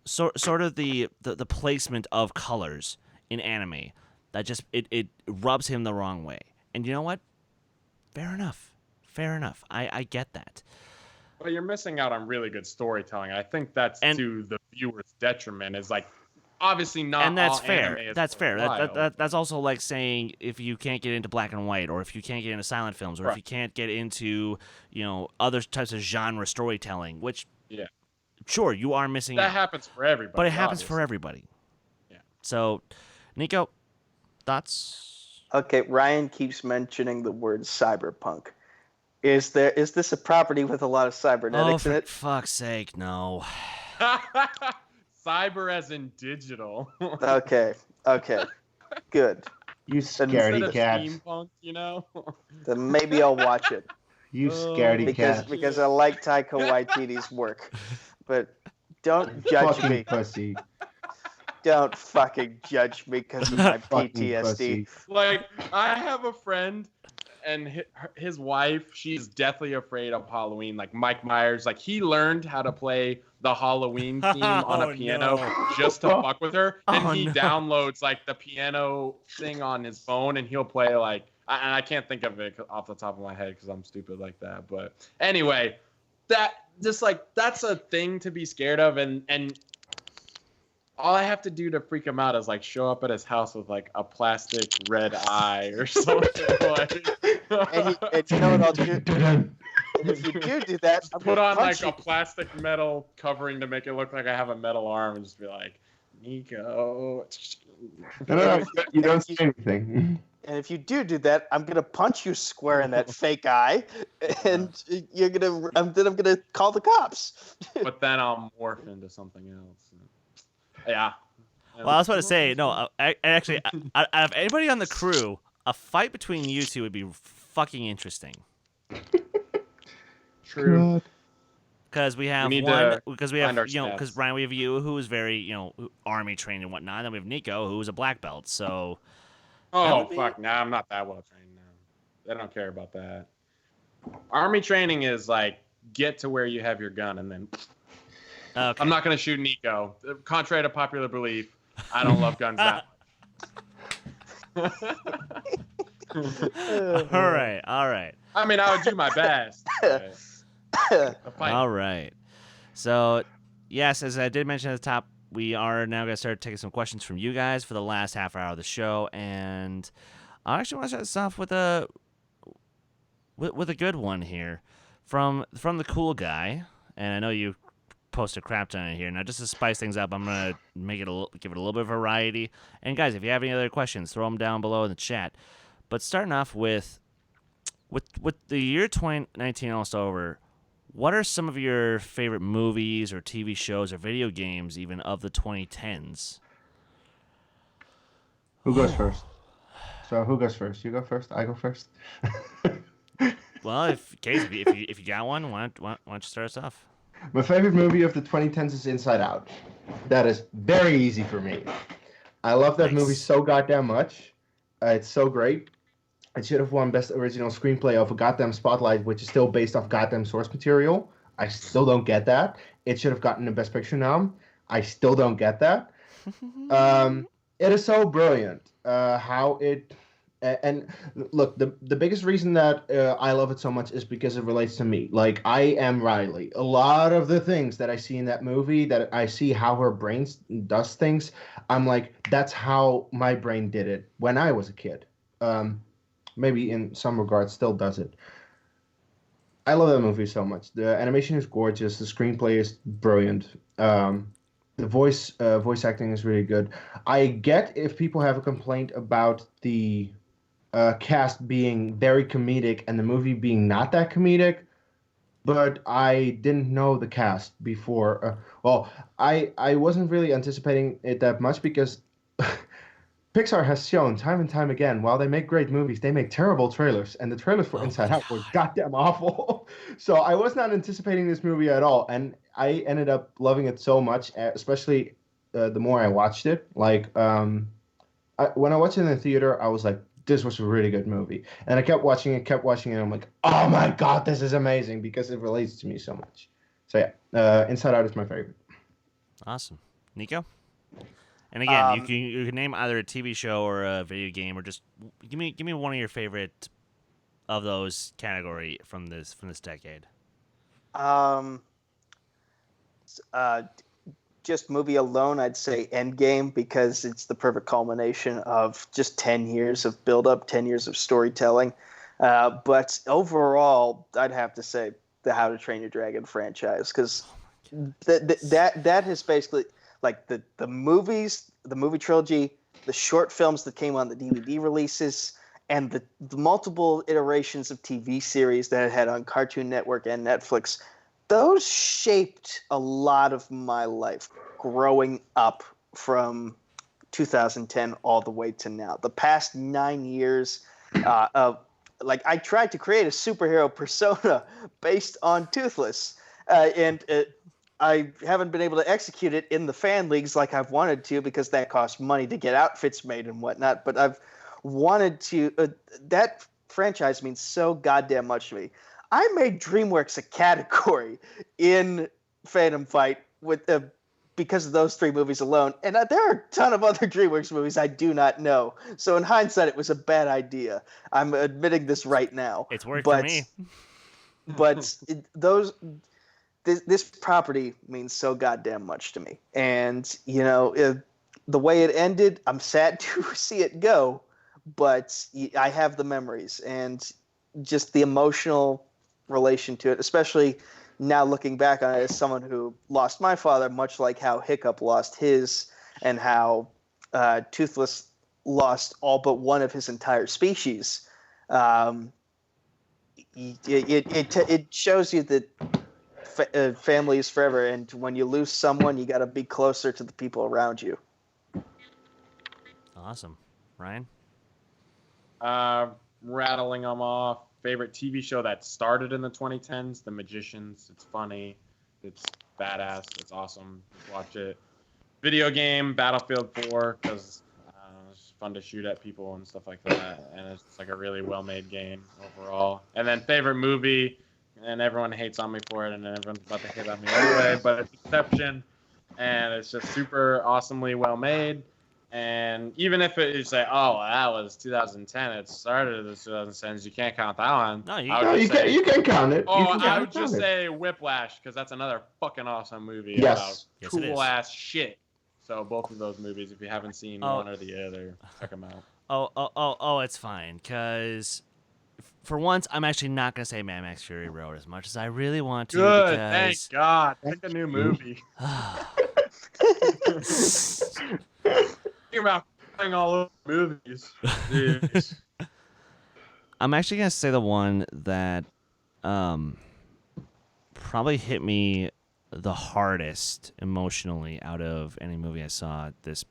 sort of the placement of colors in anime that just it rubs him the wrong way. And you know what? Fair enough. I get that. But you're missing out on really good storytelling. I think that's to the viewer's detriment. Is like obviously not. And that's all fair. anime is That's fair. wild. That's also like saying if you can't get into black and white, or if you can't get into silent films, or if you can't get into other types of genre storytelling, which sure you are missing out. That happens for everybody. But it happens obviously. for everybody. Yeah. So, Nico, thoughts? Okay, Ryan keeps mentioning the word cyberpunk. Is this a property with a lot of cybernetics in for it? fuck's sake, no. Cyber as in digital. Okay, good. You Instead scaredy of cat. steampunk, Then maybe I'll watch it You scaredy cat. because I like Taika Waititi's work. But don't judge Fucking me. pussy. Don't fucking judge me because of my Fucking PTSD. pussy. like I have a friend and his wife, she's deathly afraid of Halloween. Like Mike Myers, like he learned how to play the Halloween theme on a piano just to fuck with her. And he downloads like the piano thing on his phone and he'll play like, I can't think of it off the top of my head because I'm stupid like that. But anyway, that's a thing to be scared of. And all I have to do to freak him out is like show up at his house with like a plastic red eye or something. And you know what I'll do? And if you do that, I'm Put gonna on punch like you. a plastic metal covering to make it look like I have a metal arm and just be like, Nico. No, you don't see anything. And if you do that, I'm gonna punch you square in that fake eye, and I'm gonna call the cops. But then I'll morph into something else. Yeah. Well, I was about to say, no, actually, out of anybody on the crew, a fight between you two would be fucking interesting. True. Because we have need one, to because we have, find our because stats. Brian, we have you who is very, army trained and whatnot. And then we have Nico who is a black belt. So, Oh, fuck. Nah, I'm not that well trained now. They don't care about that. Army training is like, get to where you have your gun and then... okay. I'm not going to shoot Nico. Contrary to popular belief, I don't love guns that much. all right. I mean, I would do my best. but a fight. All right. So, yes, as I did mention at the top, we are now going to start taking some questions from you guys for the last half hour of the show. And I actually want to start this off with a good one here from the cool guy. And I know you post a crap ton in here. Now, just to spice things up, I'm going to give it a little bit of variety. And guys, if you have any other questions, throw them down below in the chat. But starting off with the year 2019 almost over, what are some of your favorite movies or TV shows or video games even of the 2010s? Who goes first? So who goes first? You go first? I go first? Well, Kees, if you got one, why don't you start us off? My favorite movie of the 2010s is Inside Out. That is very easy for me. I love that movie so goddamn much. It's so great. It should have won Best Original Screenplay of a goddamn Spotlight, which is still based off goddamn source material. I still don't get that. It should have gotten a Best Picture nom. I still don't get that. It is so brilliant how it... And look, the biggest reason that I love it so much is because it relates to me. Like, I am Riley. A lot of the things that I see in that movie, that I see how her brain does things, I'm like, that's how my brain did it when I was a kid. Maybe in some regards still does it. I love that movie so much. The animation is gorgeous. The screenplay is brilliant. The The voice acting is really good. I get if people have a complaint about the cast being very comedic and the movie being not that comedic, but I didn't know the cast before. I wasn't really anticipating it that much because Pixar has shown time and time again, while they make great movies, they make terrible trailers, and the trailers for Inside Out were goddamn awful. So I was not anticipating this movie at all, and I ended up loving it so much, especially the more I watched it. Like, when I watched it in the theater, I was like, this was a really good movie. And I kept watching it, and I'm like, oh my God, this is amazing, because it relates to me so much. So yeah, Inside Out is my favorite. Awesome. Nico? And again, you can name either a TV show or a video game, or just give me one of your favorite of those category from this decade. Just movie alone, I'd say Endgame, because it's the perfect culmination of just 10 years of build-up, 10 years of storytelling. But overall, I'd have to say the How to Train Your Dragon franchise, because that has basically, like, the movies, the movie trilogy, the short films that came on the DVD releases, and the multiple iterations of TV series that it had on Cartoon Network and Netflix, those shaped a lot of my life growing up from 2010 all the way to now. The past 9 years of, like, I tried to create a superhero persona based on Toothless, and I haven't been able to execute it in the fan leagues like I've wanted to, because that costs money to get outfits made and whatnot. But I've wanted to. That franchise means so goddamn much to me. I made DreamWorks a category in Phantom Fight because of those 3 movies alone. And there are a ton of other DreamWorks movies I do not know. So in hindsight, it was a bad idea. I'm admitting this right now. It's worked for me. But this property means so goddamn much to me. And, the way it ended, I'm sad to see it go. But I have the memories and just the emotional relation to it, especially now looking back on it as someone who lost my father, much like how Hiccup lost his, and how Toothless lost all but one of his entire species. It shows you that family is forever, and when you lose someone, you got to be closer to the people around you. Awesome. Ryan? Rattling them off. Favorite TV show that started in the 2010s, The Magicians. It's funny. It's badass. It's awesome. Watch it. Video game, Battlefield 4, because it's fun to shoot at people and stuff like that. And it's like a really well-made game overall. And then favorite movie, and everyone hates on me for it, and everyone's about to hate on me anyway, but it's Inception. And it's just super awesomely well-made. And even if you say, oh, that was 2010, it started in the 2010s, you can't count that one. No, you can count it. I would just say Whiplash, because that's another fucking awesome movie about cool-ass shit. So both of those movies, if you haven't seen one or the other, check them out. Oh, it's fine, because for once, I'm actually not going to say Mad Max Fury Road as much as I really want to. Good, because... thank God. Pick a new movie. About playing all over movies. Jeez. I'm actually gonna say the one that probably hit me the hardest emotionally out of any movie I saw this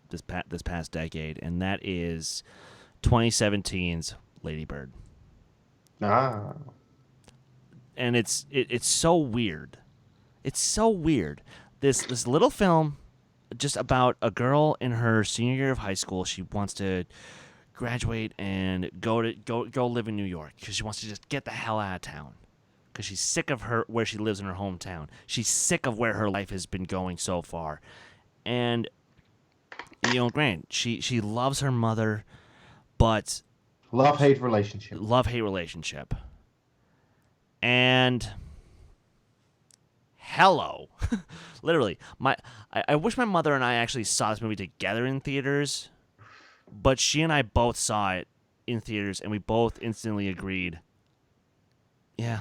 past decade, and that is 2017's Lady Bird. Ah. And it's so weird. It's so weird. This little film, just about a girl in her senior year of high school. She wants to graduate and go live in New York because she wants to just get the hell out of town because she's sick of where she lives in her hometown. She's sick of where her life has been going so far. And, granted, she loves her mother, but... Love-hate relationship. Love-hate relationship. And... Hello. Literally. I wish my mother and I actually saw this movie together in theaters, but she and I both saw it in theaters, and we both instantly agreed, yeah.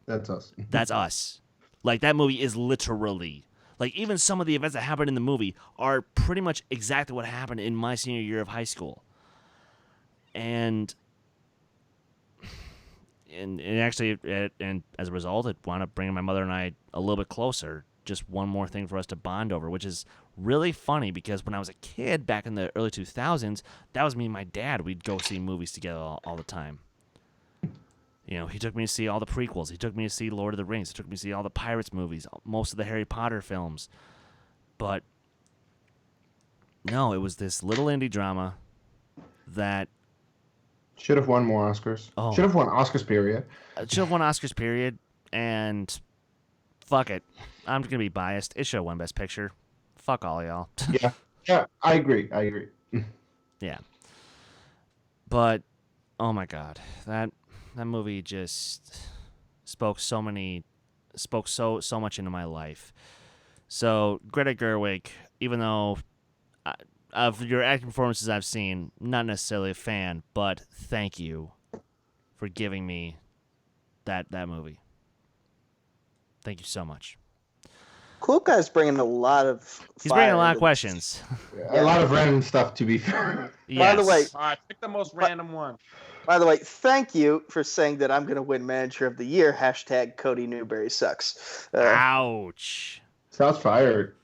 That's us. That's us. Like, that movie is literally Like, even some of the events that happened in the movie are pretty much exactly what happened in my senior year of high school. And actually, and as a result, it wound up bringing my mother and I a little bit closer. Just one more thing for us to bond over, which is really funny because when I was a kid back in the early 2000s, that was me and my dad. We'd go see movies together all the time. You know, he took me to see all the prequels. He took me to see Lord of the Rings. He took me to see all the Pirates movies, most of the Harry Potter films. But no, it was this little indie drama that should have won more Oscars. Oh. Should have won Oscars, period. Should have won Oscars, period. And fuck it. I'm going to be biased. It should have won Best Picture. Fuck all y'all. Yeah, I agree. Yeah. But, oh my God. That movie just spoke so much into my life. So, Greta Gerwig, even though of your acting performances I've seen, not necessarily a fan, but thank you for giving me that movie. Thank you so much. Cool Guy's bringing a lot of. He's bringing a lot of questions. A lot of random stuff, to be fair. Yes. By the way, All right, pick the most random one. By the way, thank you for saying that I'm going to win Manager of the Year. # Cody Newberry sucks. Ouch. Shots fired.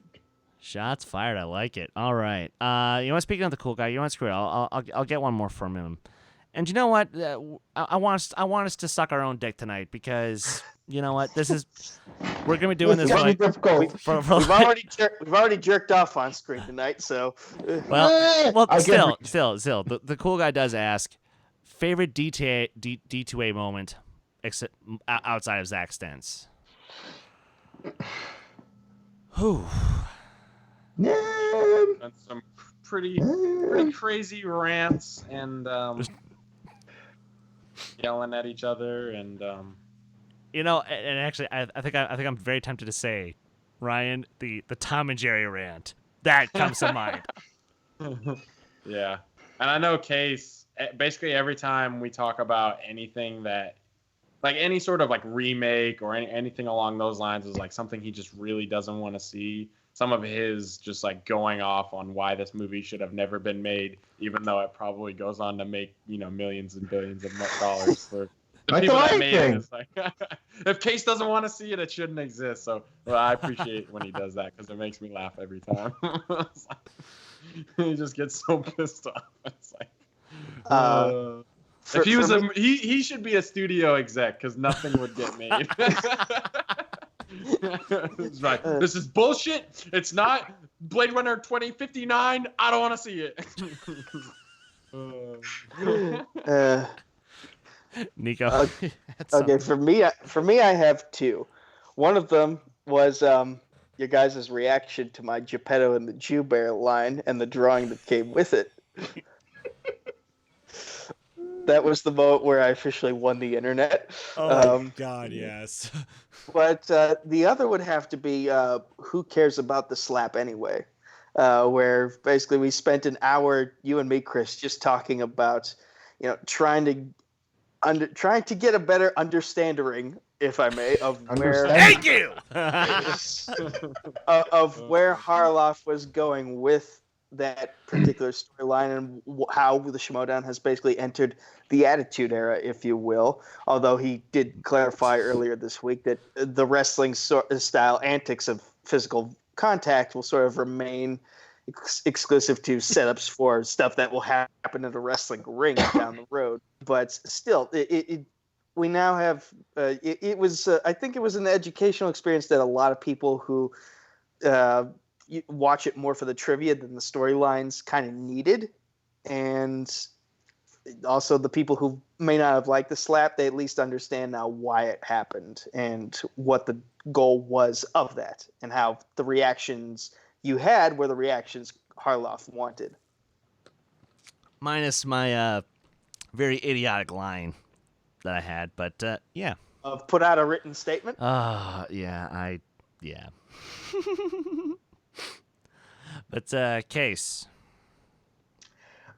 Shots fired. I like it. All right. You want speaking of the Cool Guy? You want to screw it? I'll get one more from him. And you know what? I want us to suck our own dick tonight because you know what? We're gonna be doing this for like. We've already jerked off on screen tonight, so. Well, still, the Cool Guy does ask favorite D2A moment, except outside of Zack Stentz. Whew. And some pretty crazy rants and yelling at each other and you know, and actually I think I'm very tempted to say, Ryan, the Tom and Jerry rant that comes to mind. Yeah, and I know Kees, basically every time we talk about anything that like any sort of like remake or anything along those lines is like something he just really doesn't want to see. Some of his just like going off on why this movie should have never been made, even though it probably goes on to make, you know, millions and billions of dollars for the people that made it. It's like, if Kees doesn't want to see it, it shouldn't exist. So I appreciate when he does that because it makes me laugh every time. He just gets so pissed off. It's like, if he was he should be a studio exec because nothing would get made. It's like, this is bullshit. It's not Blade Runner 2059. I don't want to see it. Nico. Okay, for me, I have two. One of them was your guys' reaction to my Geppetto and the Jew Bear line and the drawing that came with it. That was the moment where I officially won the internet. Oh my God, yes. But the other would have to be Who Cares About the Slap Anyway? Where basically we spent an hour, you and me, Chris, just talking about, you know, trying to get a better understanding, if I may, of where. Thank you. Of where Harloff was going with that particular storyline and how the Schmodown has basically entered the Attitude Era, if you will. Although he did clarify earlier this week that the wrestling style antics of physical contact will sort of remain exclusive to setups for stuff that will happen in a wrestling ring down the road. But still, we now have it was I think it was an educational experience that a lot of people who watch it more for the trivia than the storylines kind of needed. And also the people who may not have liked the slap, they at least understand now why it happened and what the goal was of that and how the reactions you had were the reactions Harloff wanted. Minus my very idiotic line that I had, but yeah. Put out a written statement? Yeah. But Kees.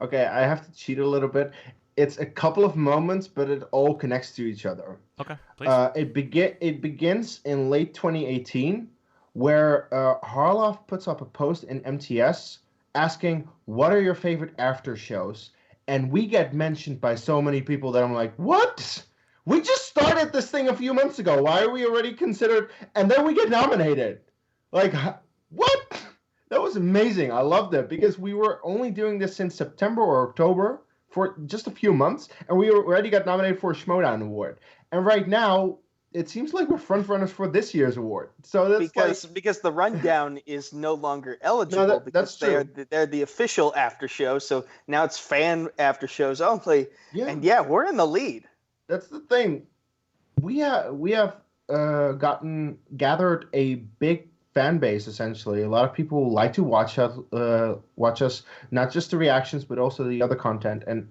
Okay, I have to cheat a little bit. It's a couple of moments, but it all connects to each other. Okay, please. It begins in late 2018 where Harloff puts up a post in MTS asking, what are your favorite after shows? And we get mentioned by so many people that I'm like, what? We just started this thing a few months ago. Why are we already considered? And then we get nominated. Like, what? That was amazing. I loved it because we were only doing this since September or October for just a few months, and we already got nominated for a Schmodown Award. And right now, it seems like we're front runners for this year's award. So that's because the rundown is no longer eligible because they're the official after show. So now it's fan after shows only. Yeah. And we're in the lead. That's the thing. We have gathered a big fan base essentially. A lot of people like to watch us, not just the reactions but also the other content. And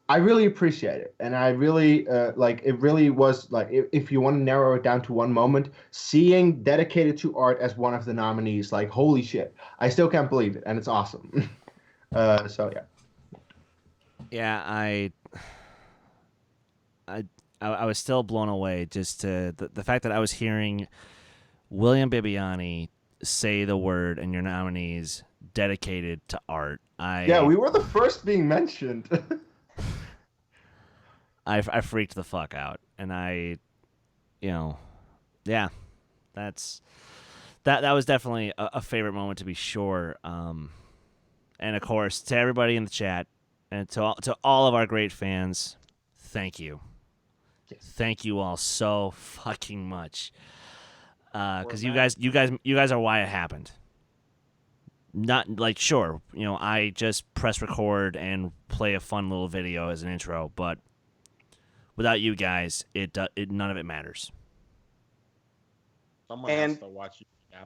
I really appreciate it, and I really it really was like if you want to narrow it down to one moment, seeing Dedicated to Art as one of the nominees, like holy shit, I still can't believe it, and it's awesome. So yeah. Yeah, I was still blown away just to the fact that I was hearing William Bibiani say the word in your nominees, Dedicated to Art. We were the first being mentioned. I freaked the fuck out, and that was definitely a favorite moment to be sure. And of course, to everybody in the chat and to all of our great fans, thank you. Yes. Thank you all so fucking much. Because you guys are why it happened. Not like sure, I just press record and play a fun little video as an intro, but without you guys, it none of it matters. Someone has to watch you. Yeah.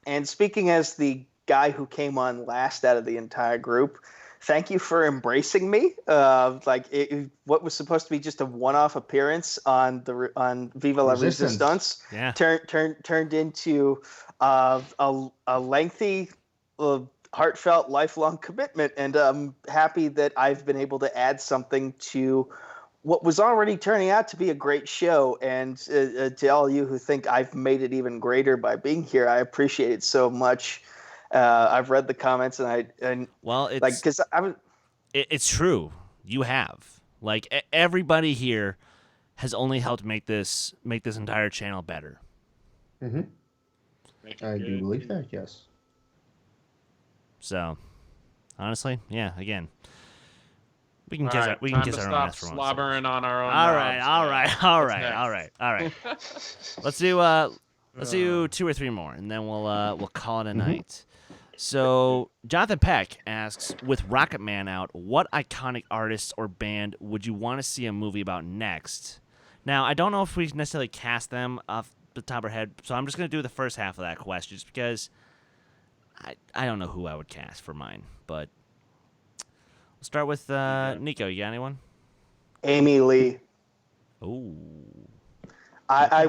And speaking as the guy who came on last out of the entire group, thank you for embracing me. What was supposed to be just a one-off appearance on Viva la Resistance turned into a lengthy, heartfelt, lifelong commitment, and I'm happy that I've been able to add something to what was already turning out to be a great show. And to all of you who think I've made it even greater by being here, I appreciate it so much. I've read the comments, it's true. You have everybody here has only helped make this entire channel better. Mm-hmm. I do believe that. Yes. So, honestly, yeah. Again, we can kiss our own ass for once. Slobbering on our own. All right. Let's do 2 or 3 more, and then we'll call it a night. So, Jonathan Peck asks, with Rocket Man out, what iconic artist or band would you want to see a movie about next? Now, I don't know if we necessarily cast them off the top of our head, so I'm just going to do the first half of that question, just because I don't know who I would cast for mine. But we'll start with Nico. You got anyone? Amy Lee. Ooh. I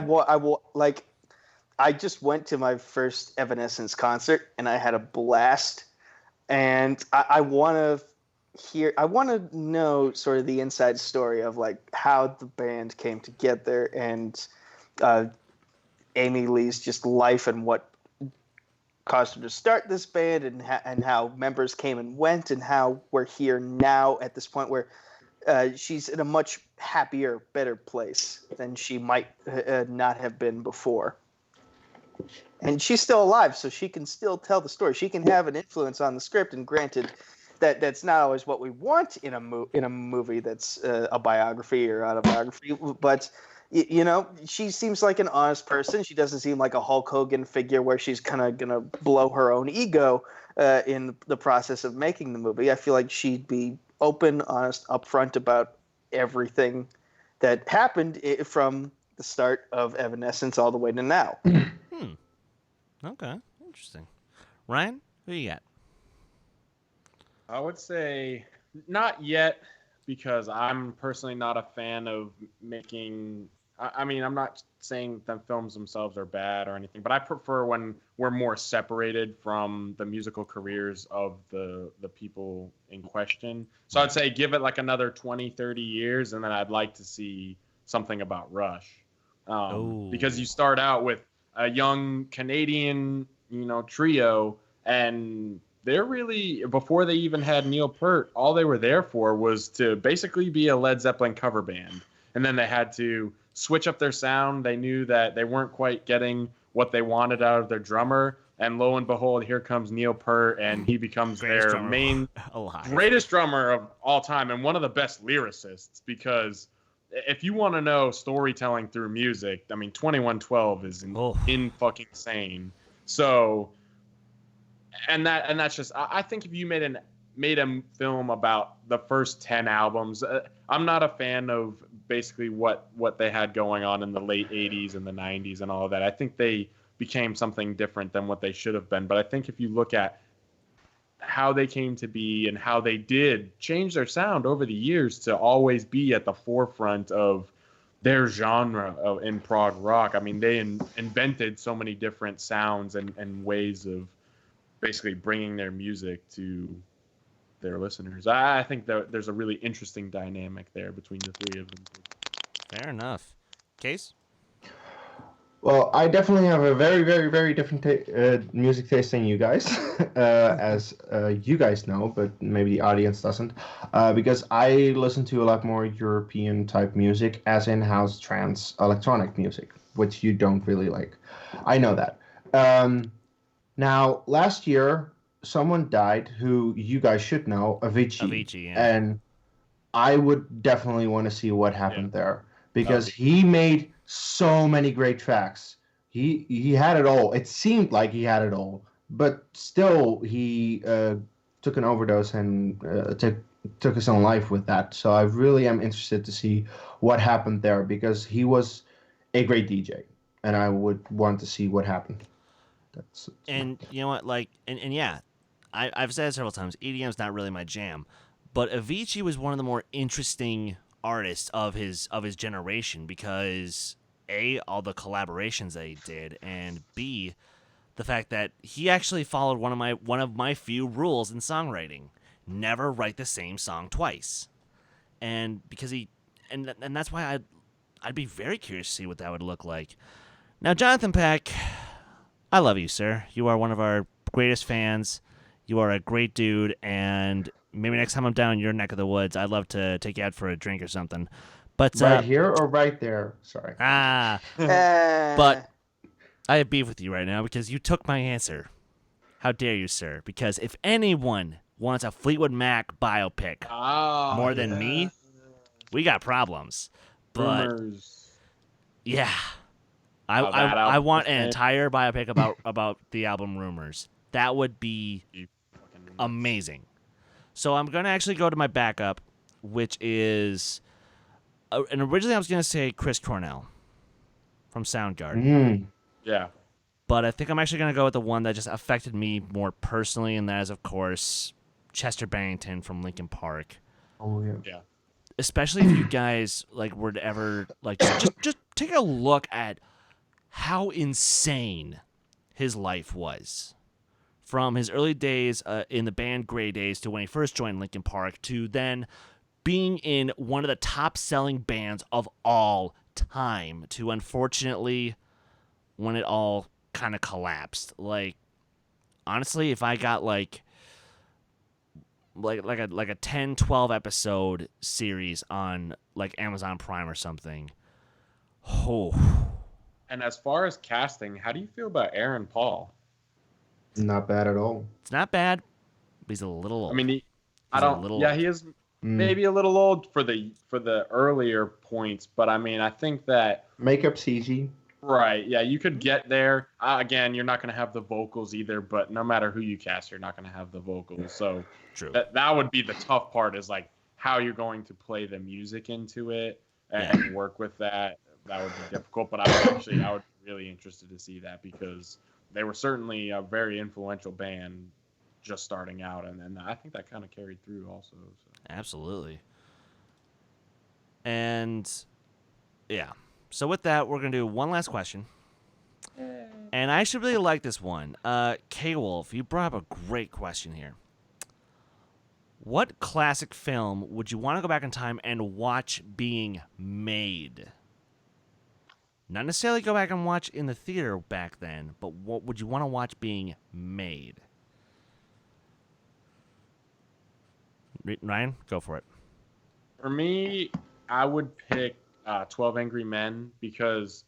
just went to my first Evanescence concert, and I had a blast. And I want to know sort of the inside story of how the band came together, and Amy Lee's just life and what caused her to start this band, and how members came and went, and how we're here now at this point where she's in a much happier, better place than she might not have been before. And she's still alive, so she can still tell the story. She can have an influence on the script, and granted, that's not always what we want in a movie that's a biography or autobiography. But she seems like an honest person. She doesn't seem like a Hulk Hogan figure where she's kind of gonna blow her own ego in the process of making the movie. I feel like she'd be open, honest, upfront about everything that happened from the start of Evanescence all the way to now. Okay, interesting. Ryan, who you got? I would say not yet, because I'm personally not a fan of making. I mean, I'm not saying that films themselves are bad or anything, but I prefer when we're more separated from the musical careers of the people in question. So I'd say give it another 20, 30 years, and then I'd like to see something about Rush. Because you start out with a young Canadian, trio, and they're really, before they even had Neil Peart, all they were there for was to basically be a Led Zeppelin cover band. And then they had to switch up their sound. They knew that they weren't quite getting what they wanted out of their drummer. And lo and behold, here comes Neil Peart, and he becomes their main greatest drummer of all time and one of the best lyricists. Because if you want to know storytelling through music, I mean, 2112 is in fucking insane. So, and that's just, I think if you made a film about the first 10 albums, I'm not a fan of basically what they had going on in the late 80s and the 90s and all of that. I think they became something different than what they should have been. But I think if you look at how they came to be and how they did change their sound over the years to always be at the forefront of their genre in prog rock, I mean, they invented so many different sounds and ways of basically bringing their music to their listeners. I think that there's a really interesting dynamic there between the three of them. Fair enough. Kees? Well, I definitely have a very, very, very different music taste than you guys, as you guys know, but maybe the audience doesn't, because I listen to a lot more European type music, as in house, trance, electronic music, which you don't really like. I know that. Now, last year, someone died who you guys should know, Avicii. Avicii, yeah. And I would definitely want to see what happened there, because he made so many great tracks. He had it all. It seemed like he had it all, but still he took an overdose and took his own life with that. So I really am interested to see what happened there, because he was a great DJ, and I would want to see what happened. And you know what, like, and yeah, I've said it several times, EDM's not really my jam, but Avicii was one of the more interesting artists of his generation, because A, all the collaborations that he did, and B, the fact that he actually followed one of my few rules in songwriting: never write the same song twice. And because and that's why I'd be very curious to see what that would look like. Now, Jonathan Peck, I love you, sir. You are one of our greatest fans. You are a great dude, and maybe next time I'm down in your neck of the woods, I'd love to take you out for a drink or something. But right here or right there? Sorry. But I have beef with you right now because you took my answer. How dare you, sir? Because if anyone wants a Fleetwood Mac biopic more than me, we got problems. But Rumors. Yeah, I want an entire biopic about the album Rumors. That would be amazing. So I'm going to actually go to my backup, which is, and originally I was going to say Chris Cornell from Soundgarden. Yeah. But I think I'm actually going to go with the one that just affected me more personally, and that is, of course, Chester Bennington from Linkin Park. Oh, yeah. Yeah. Especially if you guys were to ever just take a look at how insane his life was. From his early days in the band Grey Days to when he first joined Linkin Park to then being in one of the top-selling bands of all time to, unfortunately, when it all kind of collapsed. Honestly, if I got like a 10, 12 episode series on Amazon Prime or something. Oh. And as far as casting, how do you feel about Aaron Paul? Not bad at all. It's not bad, but he's a little old. I mean, he is maybe a little old for the earlier points, but I mean, I think that makeup's easy. Right. Yeah, you could get there. Again, you're not going to have the vocals either, but no matter who you cast, you're not going to have the vocals. So true. That would be the tough part, is how you're going to play the music into it and work with that. That would be difficult, but I would be really interested to see that, because they were certainly a very influential band just starting out, and I think that kind of carried through also. So. Absolutely. And yeah. So with that, we're going to do one last question. And I actually really like this one. K-Wolf, you brought up a great question here. What classic film would you want to go back in time and watch being made? Not necessarily go back and watch in the theater back then, but what would you want to watch being made? Ryan, go for it. For me, I would pick 12 Angry Men because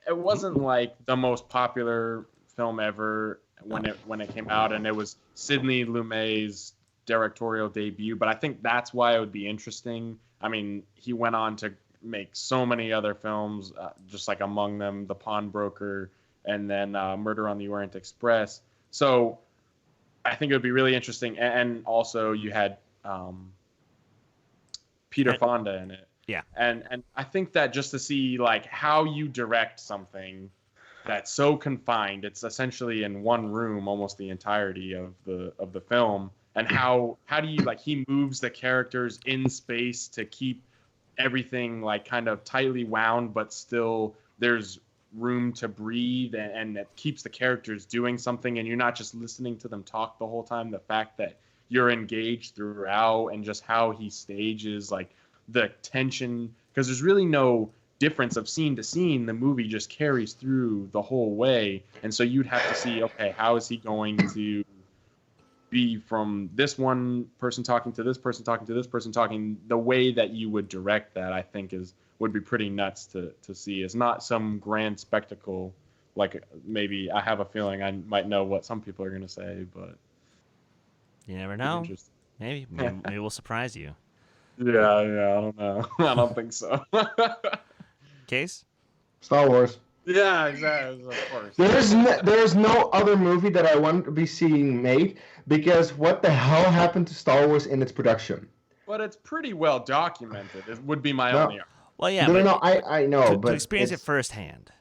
it wasn't like the most popular film ever when it came out, and it was Sidney Lumet's directorial debut. But I think that's why it would be interesting. I mean, he went on to make so many other films, just like among them The Pawnbroker and then Murder on the Orient Express. So I think it would be really interesting. And also you had Peter Fonda in it. Yeah. And I think that just to see like how you direct something that's so confined, it's essentially in one room almost the entirety of the film, and how do you like he moves the characters in space to keep everything like kind of tightly wound, but still there's room to breathe, and it keeps the characters doing something, and you're not just listening to them talk the whole time. The fact that you're engaged throughout, and just how he stages like the tension, because there's really no difference of scene to scene. The movie just carries through the whole way, and so you'd have to see, okay, how is he going to be from this one person talking to this person talking to this person talking? The way that you would direct that, I think, would be pretty nuts to see. It's not some grand spectacle like maybe I have a feeling I might know what some people are going to say, but you never know. Maybe we'll surprise you. Yeah, I don't know. I don't think so. Kees? Star Wars. Yeah, exactly. Of course. There's no other movie that I want to be seeing made, because what the hell happened to Star Wars in its production? But it's pretty well documented. It would be my only. Well, yeah. No, I know, but to experience it firsthand.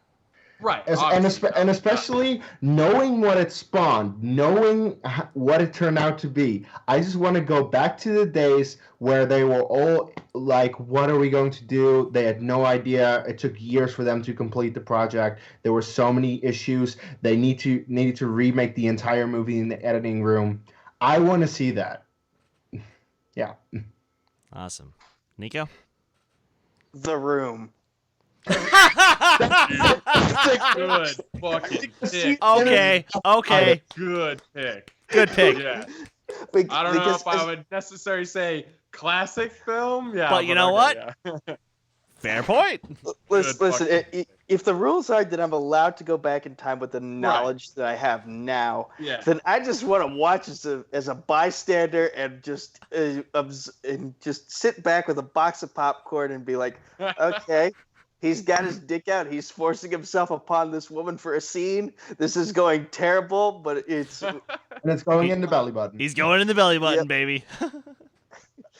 Right. And especially knowing what it spawned, knowing what it turned out to be. I just want to go back to the days where they were all like, what are we going to do? They had no idea. It took years for them to complete the project. There were so many issues. They needed to remake the entire movie in the editing room. I want to see that. Yeah. Awesome. Nico? The Room. Good fucking pick. Okay. Good pick. Good pick. Yeah. I don't know if I would necessarily say classic film. Yeah. But you know what? Yeah. Fair point. Listen, if the rules are that I'm allowed to go back in time with the knowledge that I have now, then I just want to watch as a bystander and just sit back with a box of popcorn and be like, okay. He's got his dick out. He's forcing himself upon this woman for a scene. This is going terrible, but it's... And it's going in the belly button. He's going in the belly button, baby.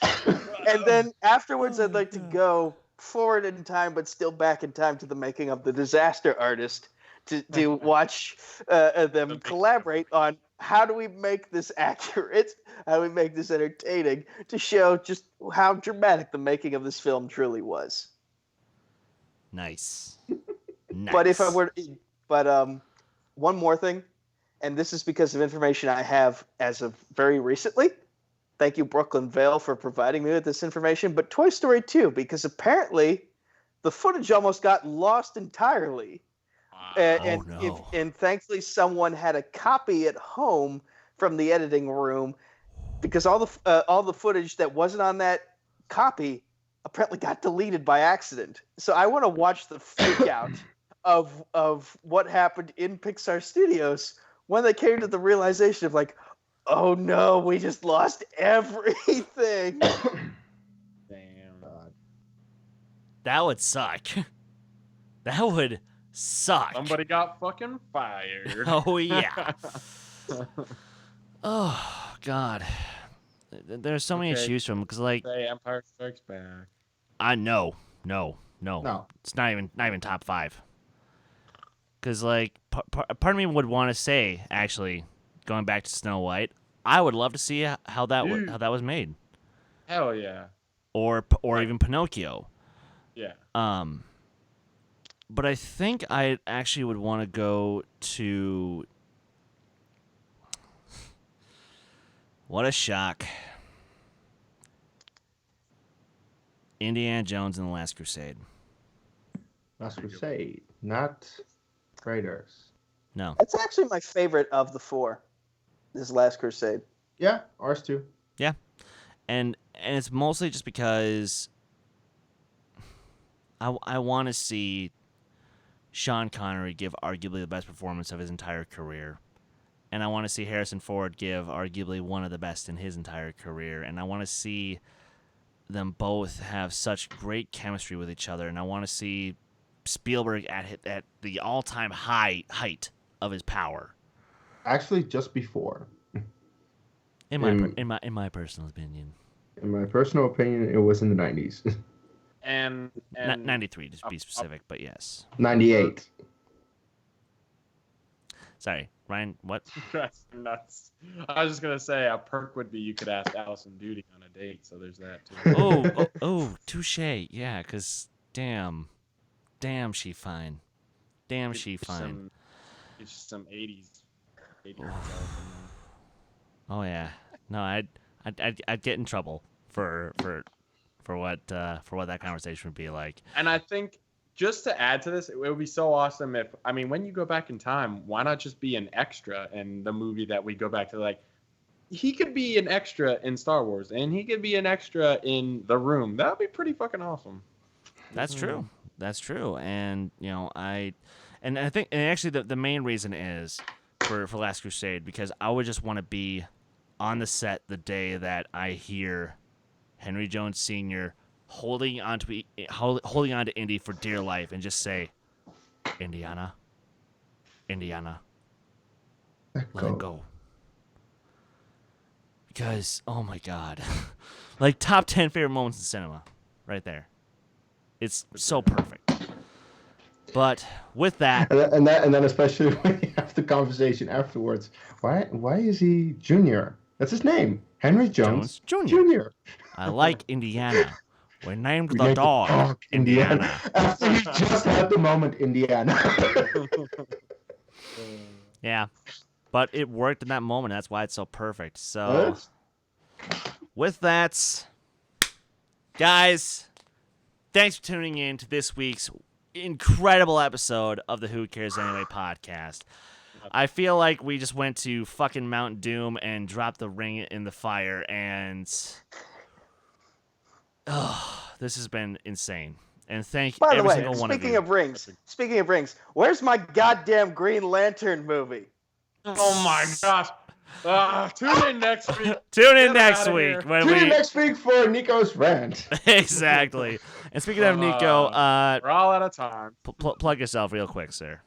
And then afterwards, I'd like to go forward in time, but still back in time to the making of The Disaster Artist to watch them collaborate on how do we make this accurate, how do we make this entertaining, to show just how dramatic the making of this film truly was. Nice. But if I were, one more thing, and this is because of information I have as of very recently. Thank you, Brooklyn Vale, for providing me with this information. But Toy Story 2, because apparently the footage almost got lost entirely, and thankfully someone had a copy at home from the editing room, because all the footage that wasn't on that copy apparently got deleted by accident. So I want to watch the freak out of what happened in Pixar Studios when they came to the realization of like, oh no, we just lost everything. Damn. That would suck. That would suck. Somebody got fucking fired. Oh yeah. Oh God. There's so many to choose from, because like Empire Strikes Back. No. It's not even top 5. Because like part of me would want to say, actually, going back to Snow White, I would love to see how that was made. Hell yeah. Or even Pinocchio. Yeah. But I think I actually would want to go to. What a shock. Indiana Jones and the Last Crusade. Last Crusade, not Raiders. No. It's actually my favorite of the four. This Last Crusade. Yeah, ours too. Yeah. And it's mostly just because I want to see Sean Connery give arguably the best performance of his entire career. And I want to see Harrison Ford give arguably one of the best in his entire career. And I want to see them both have such great chemistry with each other. And I want to see Spielberg at the all-time height of his power. Actually, just before. In my personal opinion. In my personal opinion, it was in the 90s. And 93 to be specific, but yes. 98. Sorry, Ryan, what? That's nuts. I was just gonna say a perk would be you could ask Allison Duty on a date, so there's that too. oh, touche. Yeah, because damn, she fine. Damn, she fine. It's just some 80s. Oh yeah, no, I'd get in trouble for what that conversation would be like. And I think just to add to this, it would be so awesome if, I mean, when you go back in time, why not just be an extra in the movie that we go back to? Like, he could be an extra in Star Wars, and he could be an extra in The Room. That would be pretty fucking awesome. That's true. That's true. And I think, and actually the main reason is for Last Crusade, because I would just want to be on the set the day that I hear Henry Jones Sr. holding on to Indy for dear life and just say, Indiana, let it go. Because, oh my God, like top 10 favorite moments in cinema, right there. It's so perfect. But with that, and then especially when you have the conversation afterwards, why is he Junior? That's his name, Henry Jones Jr. I like Indiana. We named the dog Indiana. After he just had the moment, Indiana. Yeah, but it worked in that moment. That's why it's so perfect. So, with that, guys, thanks for tuning in to this week's incredible episode of the Who Cares Anyway podcast. I feel like we just went to fucking Mount Doom and dropped the ring in the fire, and this has been insane. And thank every single one of you. Speaking of rings, where's my goddamn Green Lantern movie? Oh my gosh. Tune in next week. Tune in next week. Tune in next week for Nico's rant. Exactly. And speaking of Nico, we're all out of time. Plug yourself real quick, sir.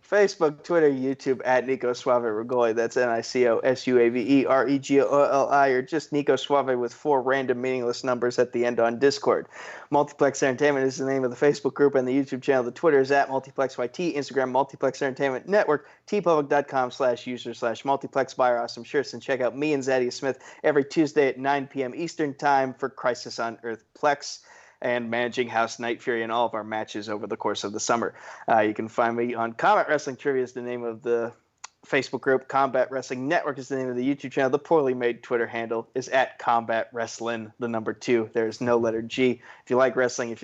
Facebook, Twitter, YouTube at Nico Suave Regoli. That's NicoSuaveRegoli, or just Nico Suave with 4 random meaningless numbers at the end on Discord. Multiplex Entertainment is the name of the Facebook group and the YouTube channel. The Twitter is at MultiplexYT, Instagram Multiplex Entertainment Network, tpublic.com/user/multiplex. Buy our awesome shirts and check out me and Zaddy Smith every Tuesday at 9 p.m. Eastern Time for Crisis on Earth Plex, and managing House Night Fury in all of our matches over the course of the summer. You can find me on Combat Wrestling Trivia is the name of the Facebook group. Combat Wrestling Network is the name of the YouTube channel. The poorly made Twitter handle is at Combat Wrestling, the number 2. There's no letter G. If you like wrestling,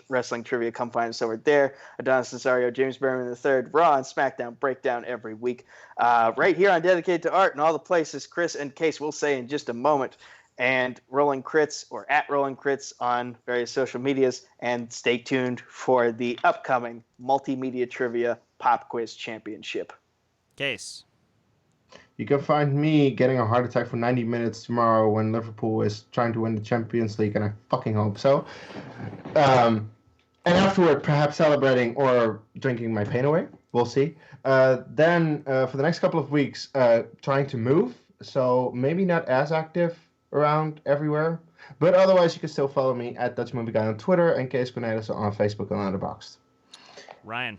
wrestling trivia, come find us over there. Adonis Cesario, James Berman III, Raw and SmackDown Breakdown every week. Right here on Dedicated to Art and all the places Chris and Case will say in just a moment. And Rolling Crits, or at Rolling Crits on various social medias. And stay tuned for the upcoming Multimedia Trivia Pop Quiz Championship. Case. You can find me getting a heart attack for 90 minutes tomorrow when Liverpool is trying to win the Champions League, and I fucking hope so. And afterward, perhaps celebrating or drinking my pain away. We'll see. Then, for the next couple of weeks, trying to move. So maybe not as active around everywhere, but otherwise you can still follow me at Dutch Movie Guy on Twitter and Kees Cornelisse on Facebook and Letterboxd. Ryan.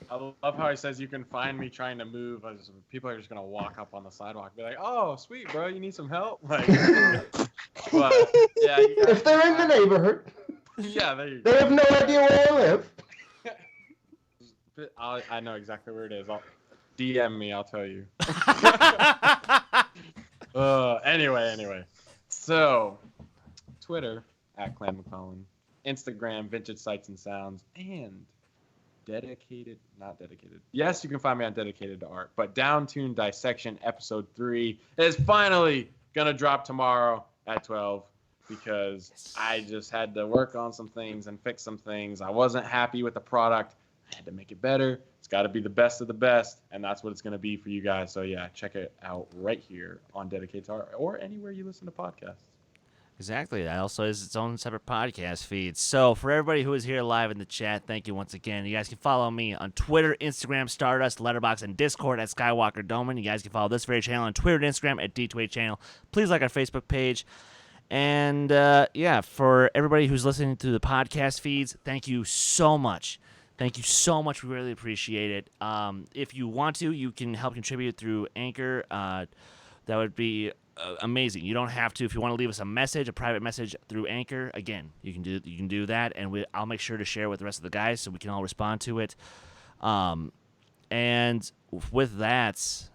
I love how he says you can find me trying to move. People are just gonna walk up on the sidewalk, and be like, "Oh, sweet, bro, you need some help?" Like, but yeah, if they're in the neighborhood, yeah, there you go. They have no idea where I live. I know exactly where it is. DM me, I'll tell you. Anyway. So, Twitter at Clan McLellan, Instagram, Vintage Sights and Sounds, and not dedicated. Yes, you can find me on Dedicated to Art, but Downtuned Dissection Episode 3 is finally going to drop tomorrow at 12 because I just had to work on some things and fix some things. I wasn't happy with the product. I had to make it better. It's got to be the best of the best, and that's what it's going to be for you guys. So, yeah, check it out right here on Dedicated to Art or anywhere you listen to podcasts. Exactly. That also is its own separate podcast feed. So for everybody who is here live in the chat, thank you once again. You guys can follow me on Twitter, Instagram, Stardust, Letterboxd, and Discord at Skywalker Dohmen. You guys can follow this very channel on Twitter and Instagram at D2A Channel. Please like our Facebook page. And, for everybody who's listening to the podcast feeds, thank you so much. Thank you so much. We really appreciate it. If you want to, you can help contribute through Anchor. That would be amazing. You don't have to. If you want to leave us a message, a private message through Anchor, again, you can do that, and I'll make sure to share it with the rest of the guys so we can all respond to it. And with that,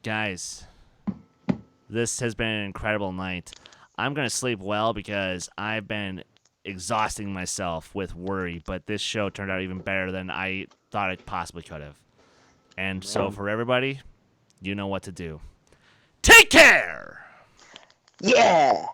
guys, this has been an incredible night. I'm gonna sleep well because I've been exhausting myself with worry, but this show turned out even better than I thought it possibly could have. And so for everybody, you know what to do. Take care! Yeah!